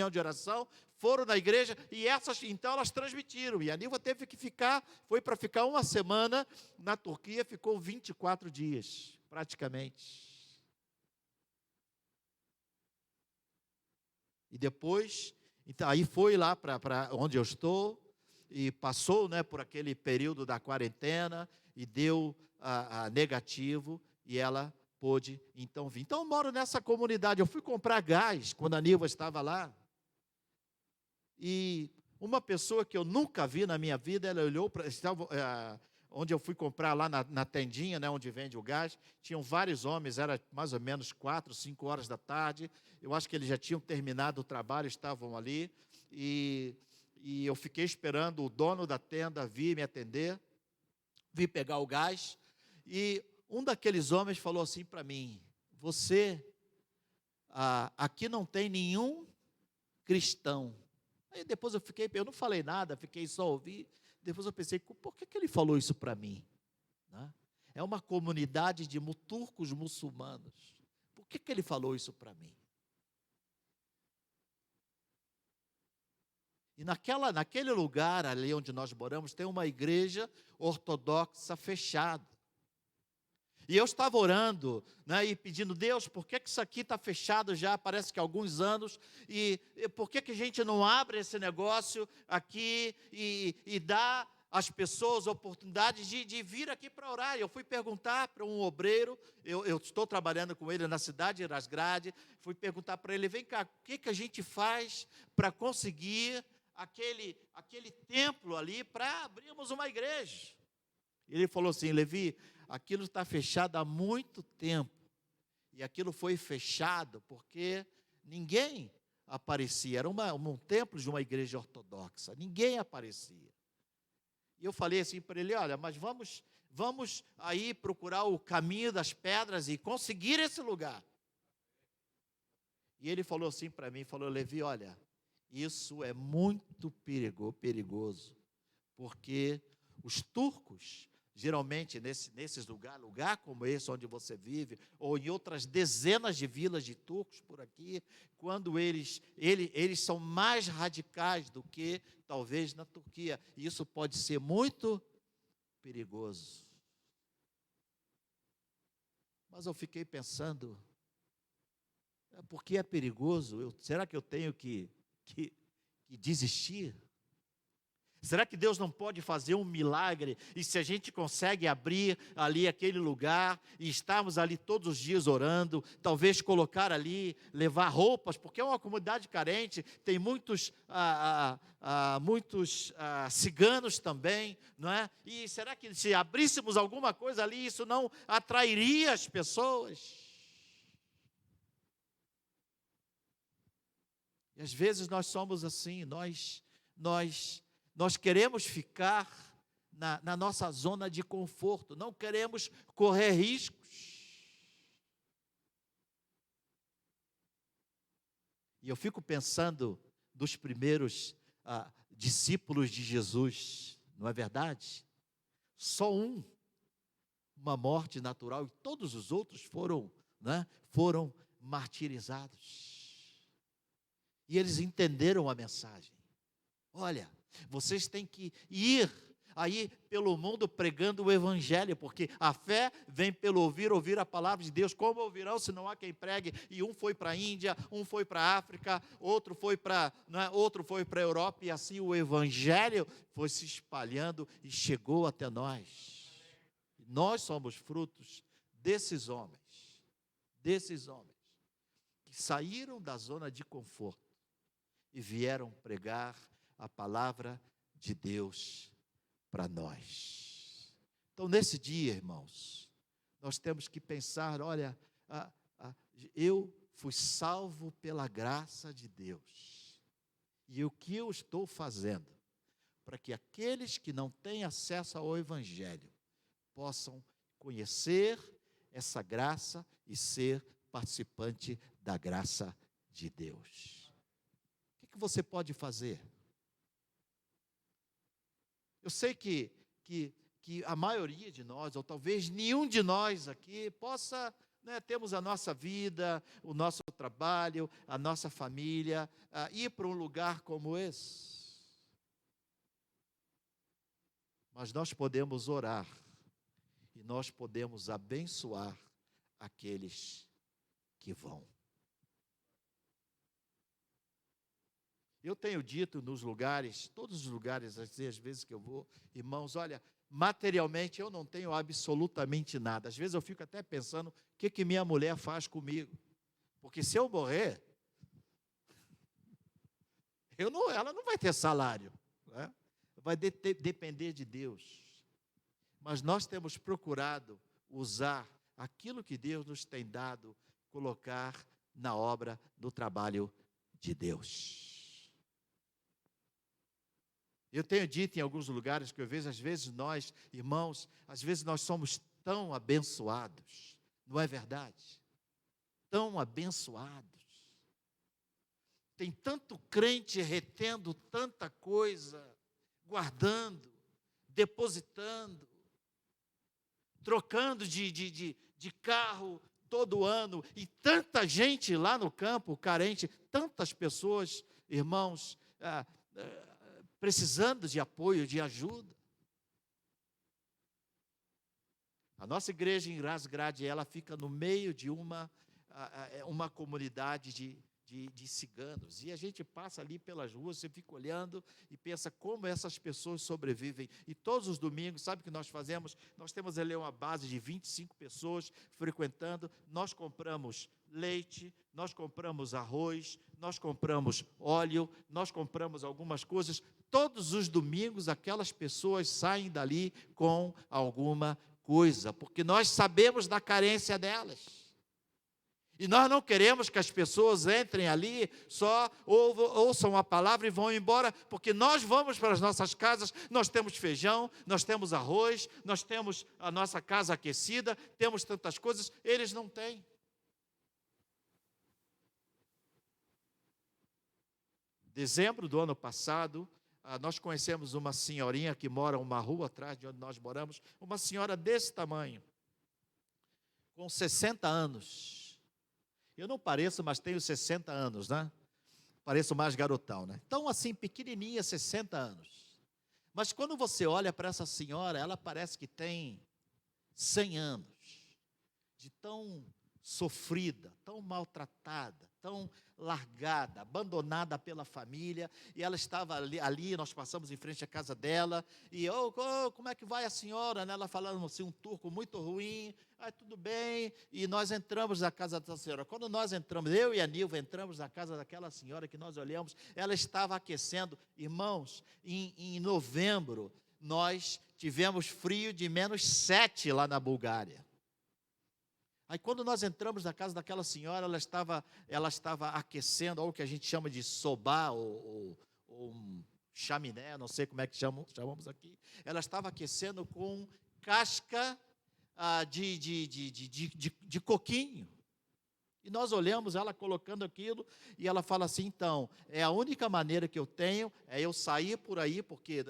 de oração, foram na igreja, e então elas transmitiram. E a Nilva teve que foi para ficar uma semana na Turquia, ficou 24 dias, praticamente. E depois, então, aí foi lá para onde eu estou, e passou, né, por aquele período da quarentena, e deu negativo, e ela pôde então vir. Então eu moro nessa comunidade. Eu fui comprar gás quando a Nilva estava lá, e uma pessoa que eu nunca vi na minha vida, ela olhou para... onde eu fui comprar lá na tendinha, né, onde vende o gás, tinham vários homens, era mais ou menos 4, 5 horas da tarde, eu acho que eles já tinham terminado o trabalho, estavam ali, e eu fiquei esperando o dono da tenda vir me atender, vir pegar o gás, e um daqueles homens falou assim para mim: você, aqui não tem nenhum cristão. Aí depois eu não falei nada, fiquei só ouvindo. Depois eu pensei: por que ele falou isso para mim? Né? É uma comunidade de turcos muçulmanos. Por que ele falou isso para mim? E naquele lugar ali onde nós moramos, tem uma igreja ortodoxa fechada. E eu estava orando, né, e pedindo: Deus, por que isso aqui está fechado já, parece que há alguns anos, e por que a gente não abre esse negócio aqui e dá às pessoas a oportunidade de vir aqui para orar? Eu fui perguntar para um obreiro, eu estou trabalhando com ele na cidade de Razgrad, fui perguntar para ele: vem cá, o que a gente faz para conseguir aquele templo ali para abrirmos uma igreja? Ele falou assim: Levi, aquilo está fechado há muito tempo, e aquilo foi fechado porque ninguém aparecia, era um templo de uma igreja ortodoxa, ninguém aparecia. E eu falei assim para ele, olha, mas vamos aí procurar o caminho das pedras e conseguir esse lugar. E ele falou assim para mim, falou, Levi, olha, isso é muito perigoso, porque os turcos, geralmente nesses lugares, lugar como esse onde você vive, ou em outras dezenas de vilas de turcos por aqui, quando eles são mais radicais do que talvez na Turquia, e isso pode ser muito perigoso. Mas eu fiquei pensando, porque é perigoso? Será que eu tenho que desistir? Será que Deus não pode fazer um milagre? E se a gente consegue abrir ali aquele lugar e estarmos ali todos os dias orando, talvez colocar ali, levar roupas, porque é uma comunidade carente, tem muitos ciganos também, não é? E será que se abríssemos alguma coisa ali, isso não atrairia as pessoas? E às vezes nós somos assim, nós queremos ficar na nossa zona de conforto, não queremos correr riscos. E eu fico pensando dos primeiros discípulos de Jesus, não é verdade? Só uma morte natural, e todos os outros foram martirizados. E eles entenderam a mensagem. Olha, vocês têm que ir aí pelo mundo pregando o evangelho, porque a fé vem pelo ouvir a palavra de Deus. Como ouvirão se não há quem pregue? E um foi para a Índia, um foi para a África, outro foi para a Europa, e assim o evangelho foi se espalhando e chegou até nós. Nós somos frutos desses homens que saíram da zona de conforto e vieram pregar a palavra de Deus para nós. Então, nesse dia, irmãos, nós temos que pensar, olha, eu fui salvo pela graça de Deus, e o que eu estou fazendo para que aqueles que não têm acesso ao Evangelho possam conhecer essa graça e ser participante da graça de Deus. O que você pode fazer? Eu sei que a maioria de nós, ou talvez nenhum de nós aqui, possa, temos a nossa vida, o nosso trabalho, a nossa família, ir para um lugar como esse. Mas nós podemos orar, e nós podemos abençoar aqueles que vão. Eu tenho dito nos lugares, todos os lugares, às vezes que eu vou, irmãos, olha, materialmente eu não tenho absolutamente nada. Às vezes eu fico até pensando, o que minha mulher faz comigo? Porque se eu morrer, ela não vai ter salário, né? Vai depender de Deus. Mas nós temos procurado usar aquilo que Deus nos tem dado, colocar na obra do trabalho de Deus. Eu tenho dito em alguns lugares que eu vejo, às vezes nós, irmãos, às vezes nós somos tão abençoados, não é verdade? Tão abençoados. Tem tanto crente retendo tanta coisa, guardando, depositando, trocando de carro todo ano, e tanta gente lá no campo, carente, tantas pessoas, irmãos, precisando de apoio, de ajuda. A nossa igreja em Razgrad, ela fica no meio de uma comunidade de ciganos, e a gente passa ali pelas ruas, você fica olhando e pensa como essas pessoas sobrevivem. E todos os domingos, sabe o que nós fazemos? Nós temos ali uma base de 25 pessoas frequentando, nós compramos leite, nós compramos arroz, nós compramos óleo, nós compramos algumas coisas. Todos os domingos aquelas pessoas saem dali com alguma coisa, porque nós sabemos da carência delas. E nós não queremos que as pessoas entrem ali, só ouçam a palavra e vão embora, porque nós vamos para as nossas casas, nós temos feijão, nós temos arroz, nós temos a nossa casa aquecida, temos tantas coisas, eles não têm. Dezembro do ano passado, nós conhecemos uma senhorinha que mora uma rua atrás de onde nós moramos, uma senhora desse tamanho, com 60 anos. Eu não pareço, mas tenho 60 anos, né? Pareço mais garotão, né? Então, assim, pequenininha, 60 anos. Mas quando você olha para essa senhora, ela parece que tem 100 anos, de tão sofrida, tão maltratada, tão largada, abandonada pela família, e ela estava ali, nós passamos em frente à casa dela, e como é que vai a senhora? Né? Ela falando assim, um turco muito ruim, tudo bem, e nós entramos na casa da senhora. Quando nós entramos, eu e a Nilva entramos na casa daquela senhora que nós olhamos, ela estava aquecendo. Irmãos, em novembro, nós tivemos frio de -7 lá na Bulgária. Aí quando nós entramos na casa daquela senhora, ela estava aquecendo, ou o que a gente chama de sobá, ou um chaminé, não sei como é que chamamos aqui. Ela estava aquecendo com casca de coquinho. E nós olhamos ela colocando aquilo, e ela fala assim, então, a única maneira que eu tenho é eu sair por aí, porque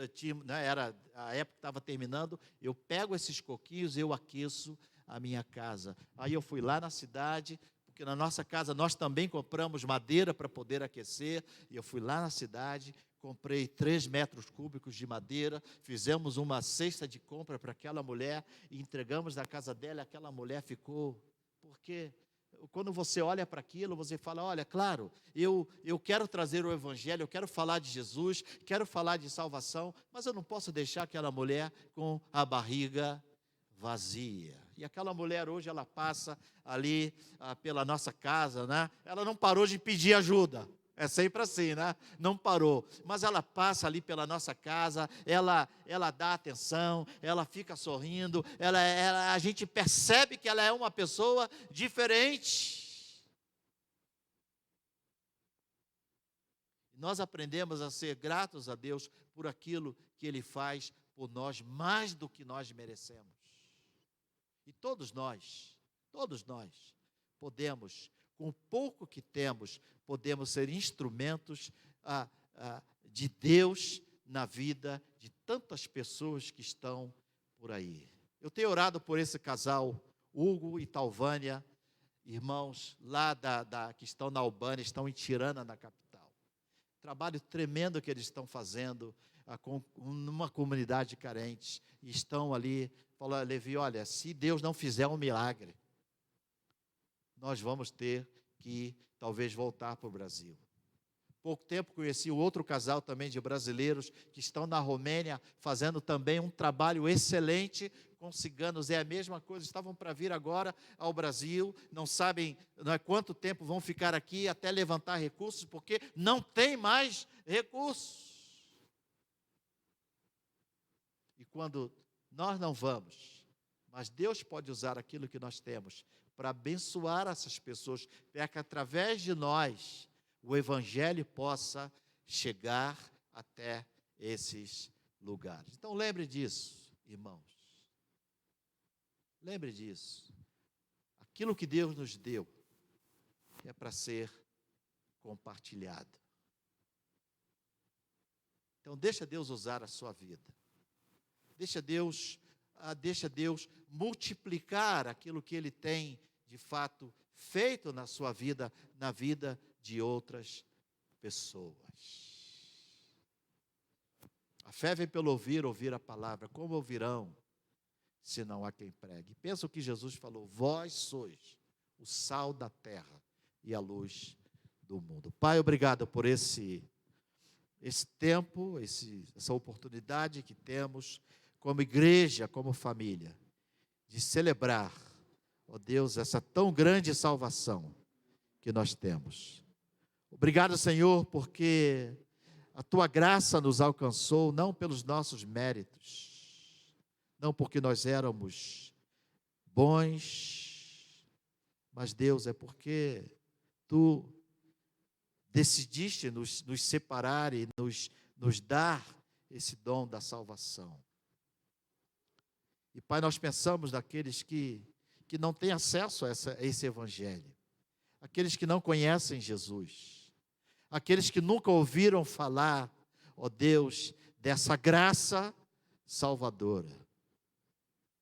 era a época que estava terminando, eu pego esses coquinhos, eu aqueço a minha casa. Aí eu fui lá na cidade, porque na nossa casa nós também compramos madeira para poder aquecer, e eu fui lá na cidade, comprei 3 metros cúbicos de madeira, fizemos uma cesta de compra para aquela mulher, e entregamos na casa dela, e aquela mulher ficou, porque quando você olha para aquilo, você fala, olha, claro, eu quero trazer o Evangelho, eu quero falar de Jesus, quero falar de salvação, mas eu não posso deixar aquela mulher com a barriga vazia. E aquela mulher hoje, ela passa ali pela nossa casa, né? Ela não parou de pedir ajuda, é sempre assim, né? Não parou, mas ela passa ali pela nossa casa, ela dá atenção, ela fica sorrindo, a gente percebe que ela é uma pessoa diferente. Nós aprendemos a ser gratos a Deus por aquilo que Ele faz por nós, mais do que nós merecemos. E todos nós podemos, com o pouco que temos, podemos ser instrumentos de Deus na vida de tantas pessoas que estão por aí. Eu tenho orado por esse casal, Hugo e Talvânia, irmãos lá que estão na Albânia, estão em Tirana, na capital. Trabalho tremendo que eles estão fazendo numa comunidade carente, e estão ali, falou, Levi, olha, se Deus não fizer um milagre, nós vamos ter que talvez voltar para o Brasil. Pouco tempo conheci outro casal também de brasileiros que estão na Romênia fazendo também um trabalho excelente com ciganos. É a mesma coisa, estavam para vir agora ao Brasil, não sabem quanto tempo vão ficar aqui até levantar recursos, porque não tem mais recursos. E quando nós não vamos, mas Deus pode usar aquilo que nós temos para abençoar essas pessoas, para que através de nós o Evangelho possa chegar até esses lugares. Então lembre disso, irmãos. Lembre disso. Aquilo que Deus nos deu é para ser compartilhado. Então deixa Deus usar a sua vida. Deixa Deus multiplicar aquilo que Ele tem, de fato, feito na sua vida, na vida de outras pessoas. A fé vem pelo ouvir a palavra. Como ouvirão, se não há quem pregue? Pensa o que Jesus falou, vós sois o sal da terra e a luz do mundo. Pai, obrigado por esse tempo, essa oportunidade que temos como igreja, como família, de celebrar, ó Deus, essa tão grande salvação que nós temos. Obrigado, Senhor, porque a Tua graça nos alcançou, não pelos nossos méritos, não porque nós éramos bons, mas Deus, é porque Tu decidiste nos separar e nos dar esse dom da salvação. E Pai, nós pensamos naqueles que não têm acesso a esse evangelho, aqueles que não conhecem Jesus, aqueles que nunca ouviram falar, ó Deus, dessa graça salvadora.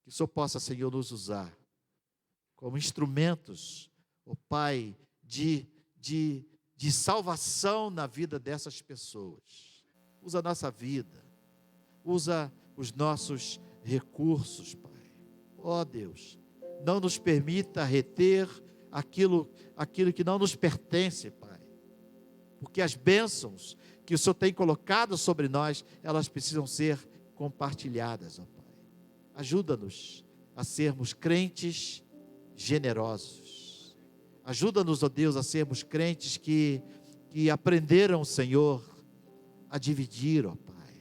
Que o Senhor possa, Senhor, nos usar como instrumentos, ó Pai, de salvação na vida dessas pessoas. Usa a nossa vida, usa os nossos recursos, Pai. Ó Deus, não nos permita reter aquilo que não nos pertence, Pai. Porque as bênçãos que o Senhor tem colocado sobre nós, elas precisam ser compartilhadas, ó Pai. Ajuda-nos a sermos crentes generosos. Ajuda-nos, ó Deus, a sermos crentes que aprenderam, Senhor, a dividir, ó Pai.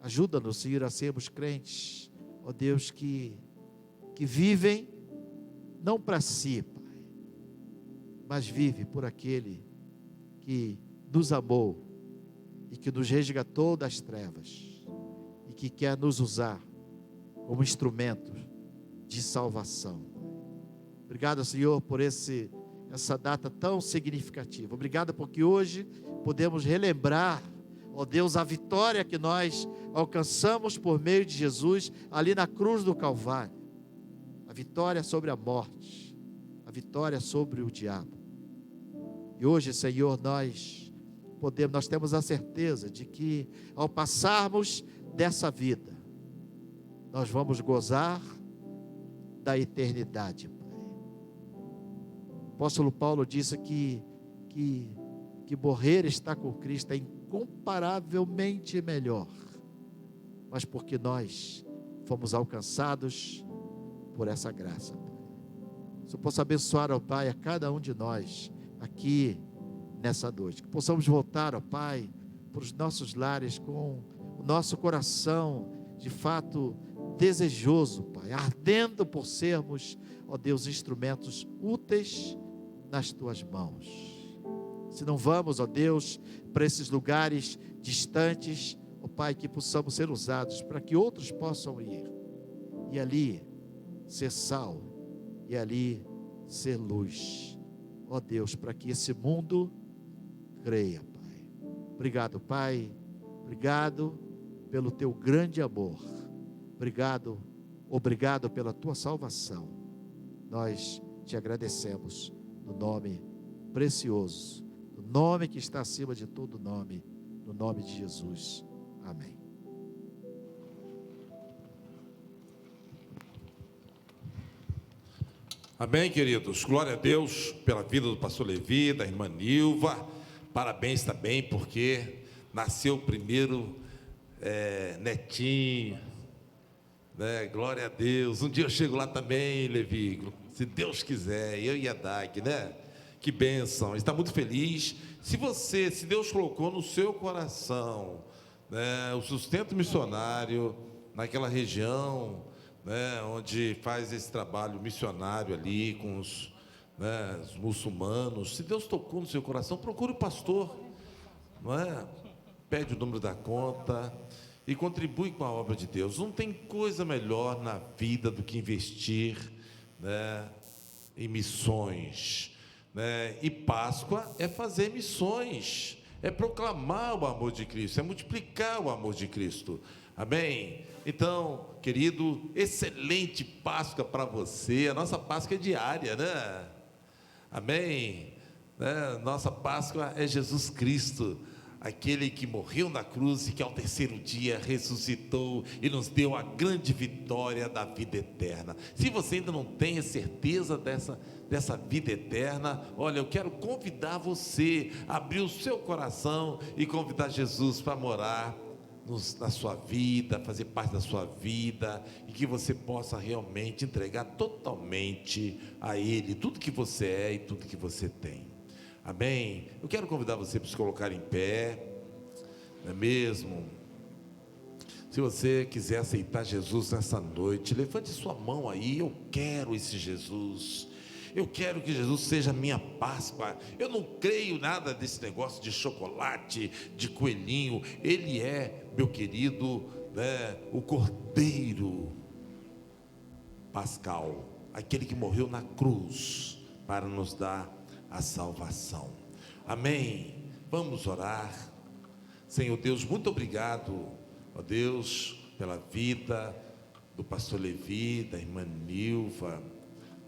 Ajuda-nos, Senhor, a sermos crentes, ó Deus, que vivem não para si, Pai, mas vive por aquele que nos amou e que nos resgatou das trevas e que quer nos usar como instrumento de salvação. Obrigado, Senhor, por essa data tão significativa. Obrigado porque hoje podemos relembrar, ó Deus, a vitória que nós alcançamos por meio de Jesus ali na cruz do Calvário. A vitória sobre a morte, a vitória sobre o diabo. E hoje, Senhor, nós temos a certeza de que ao passarmos dessa vida, nós vamos gozar da eternidade, Pai. O apóstolo Paulo disse que morrer está com Cristo é incomparavelmente melhor, mas porque nós fomos alcançados por essa graça, Pai. Que eu possa abençoar, ó Pai, a cada um de nós aqui nessa noite, que possamos voltar, ó Pai, para os nossos lares com o nosso coração de fato desejoso, Pai, ardendo por sermos, ó Deus, instrumentos úteis nas Tuas mãos. Se não vamos, ó Deus, para esses lugares distantes, ó Pai, que possamos ser usados para que outros possam ir e ali ser sal e ali ser luz, ó Deus, para que esse mundo creia, Pai. Obrigado, Pai, obrigado pelo Teu grande amor, obrigado pela Tua salvação. Nós Te agradecemos no nome precioso, no nome que está acima de todo nome, no nome de Jesus. Amém. Amém, queridos. Glória a Deus pela vida do pastor Levi, da irmã Nilva. Parabéns também, porque nasceu o primeiro netinho, né? Glória a Deus. Um dia eu chego lá também, Levi, se Deus quiser, eu e a Dag, né? Que bênção. Está muito feliz. Se Deus colocou no seu coração, né, o sustento missionário naquela região, né, onde faz esse trabalho missionário ali com os muçulmanos, se Deus tocou no seu coração, procure o pastor, não é? Pede o número da conta e contribui com a obra de Deus. Não tem coisa melhor na vida do que investir, né, em missões, né? E Páscoa é fazer missões, é proclamar o amor de Cristo, é multiplicar o amor de Cristo. Amém? Então, querido, excelente Páscoa para você. A nossa Páscoa é diária, né? Amém? Nossa Páscoa é Jesus Cristo, aquele que morreu na cruz e que ao terceiro dia ressuscitou e nos deu a grande vitória da vida eterna. Se você ainda não tem a certeza dessa vida eterna, olha, eu quero convidar você a abrir o seu coração e convidar Jesus para morar na sua vida, fazer parte da sua vida, e que você possa realmente entregar totalmente a Ele tudo que você é e tudo que você tem. Amém? Eu quero convidar você para se colocar em pé, não é mesmo? Se você quiser aceitar Jesus nessa noite, levante sua mão aí. Eu quero esse Jesus. Eu quero que Jesus seja a minha Páscoa. Eu não creio nada desse negócio de chocolate, de coelhinho. Ele é, meu querido, né, o Cordeiro Pascal, aquele que morreu na cruz para nos dar a salvação. Amém. Vamos orar. Senhor Deus, muito obrigado, ó Deus, pela vida do pastor Levi, da irmã Nilva,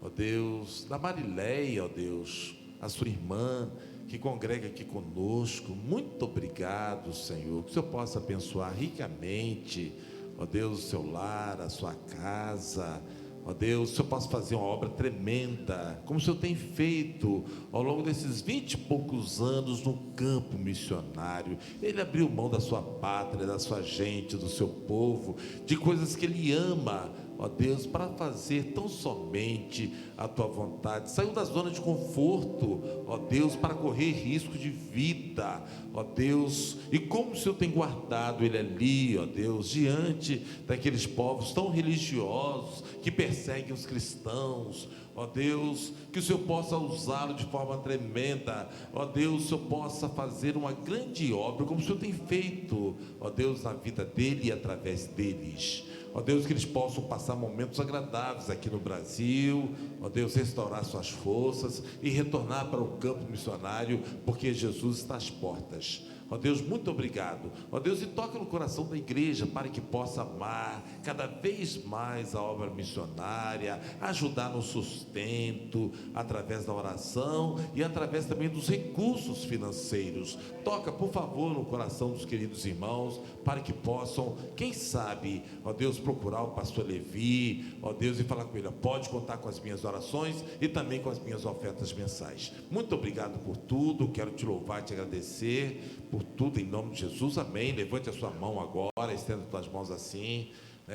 ó Deus, da Marileia, ó Deus, a sua irmã que congrega aqui conosco. Muito obrigado, Senhor, que o Senhor possa abençoar ricamente, ó Deus, o seu lar, a sua casa. Ó Deus, o Senhor possa fazer uma obra tremenda, como o Senhor tem feito ao longo desses 20 e poucos anos no campo missionário. Ele abriu mão da sua pátria, da sua gente, do seu povo, de coisas que Ele ama, ó Deus, para fazer tão somente a Tua vontade. Saiu da zona de conforto, ó Deus, para correr risco de vida, ó Deus. E como o Senhor tem guardado Ele ali, ó Deus, diante daqueles povos tão religiosos que perseguem os cristãos, ó Deus, que o Senhor possa usá-lo de forma tremenda, ó Deus, o Senhor possa fazer uma grande obra, como o Senhor tem feito, ó Deus, na vida dele e através deles. Ó Deus, que eles possam passar momentos agradáveis aqui no Brasil, ó Deus, restaurar suas forças e retornar para o campo missionário, porque Jesus está às portas. Ó Deus, muito obrigado. Ó Deus, e toca no coração da igreja para que possa amar cada vez mais a obra missionária, ajudar no sustento, através da oração e através também dos recursos financeiros. Toca, por favor, no coração dos queridos irmãos, para que possam, quem sabe, ó Deus, procurar o pastor Levi, ó Deus, e falar com ele: pode contar com as minhas orações e também com as minhas ofertas mensais. Muito obrigado por tudo, quero te louvar e te agradecer por tudo, em nome de Jesus, amém. Levante a sua mão agora, estenda as tuas mãos assim,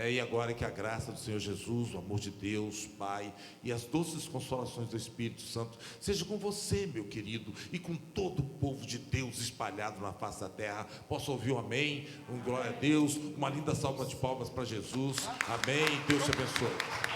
e agora que a graça do Senhor Jesus, o amor de Deus, Pai, e as doces consolações do Espírito Santo, seja com você, meu querido, e com todo o povo de Deus espalhado na face da terra. Posso ouvir um amém? Um glória a Deus, uma linda salva de palmas para Jesus, amém. Deus te abençoe.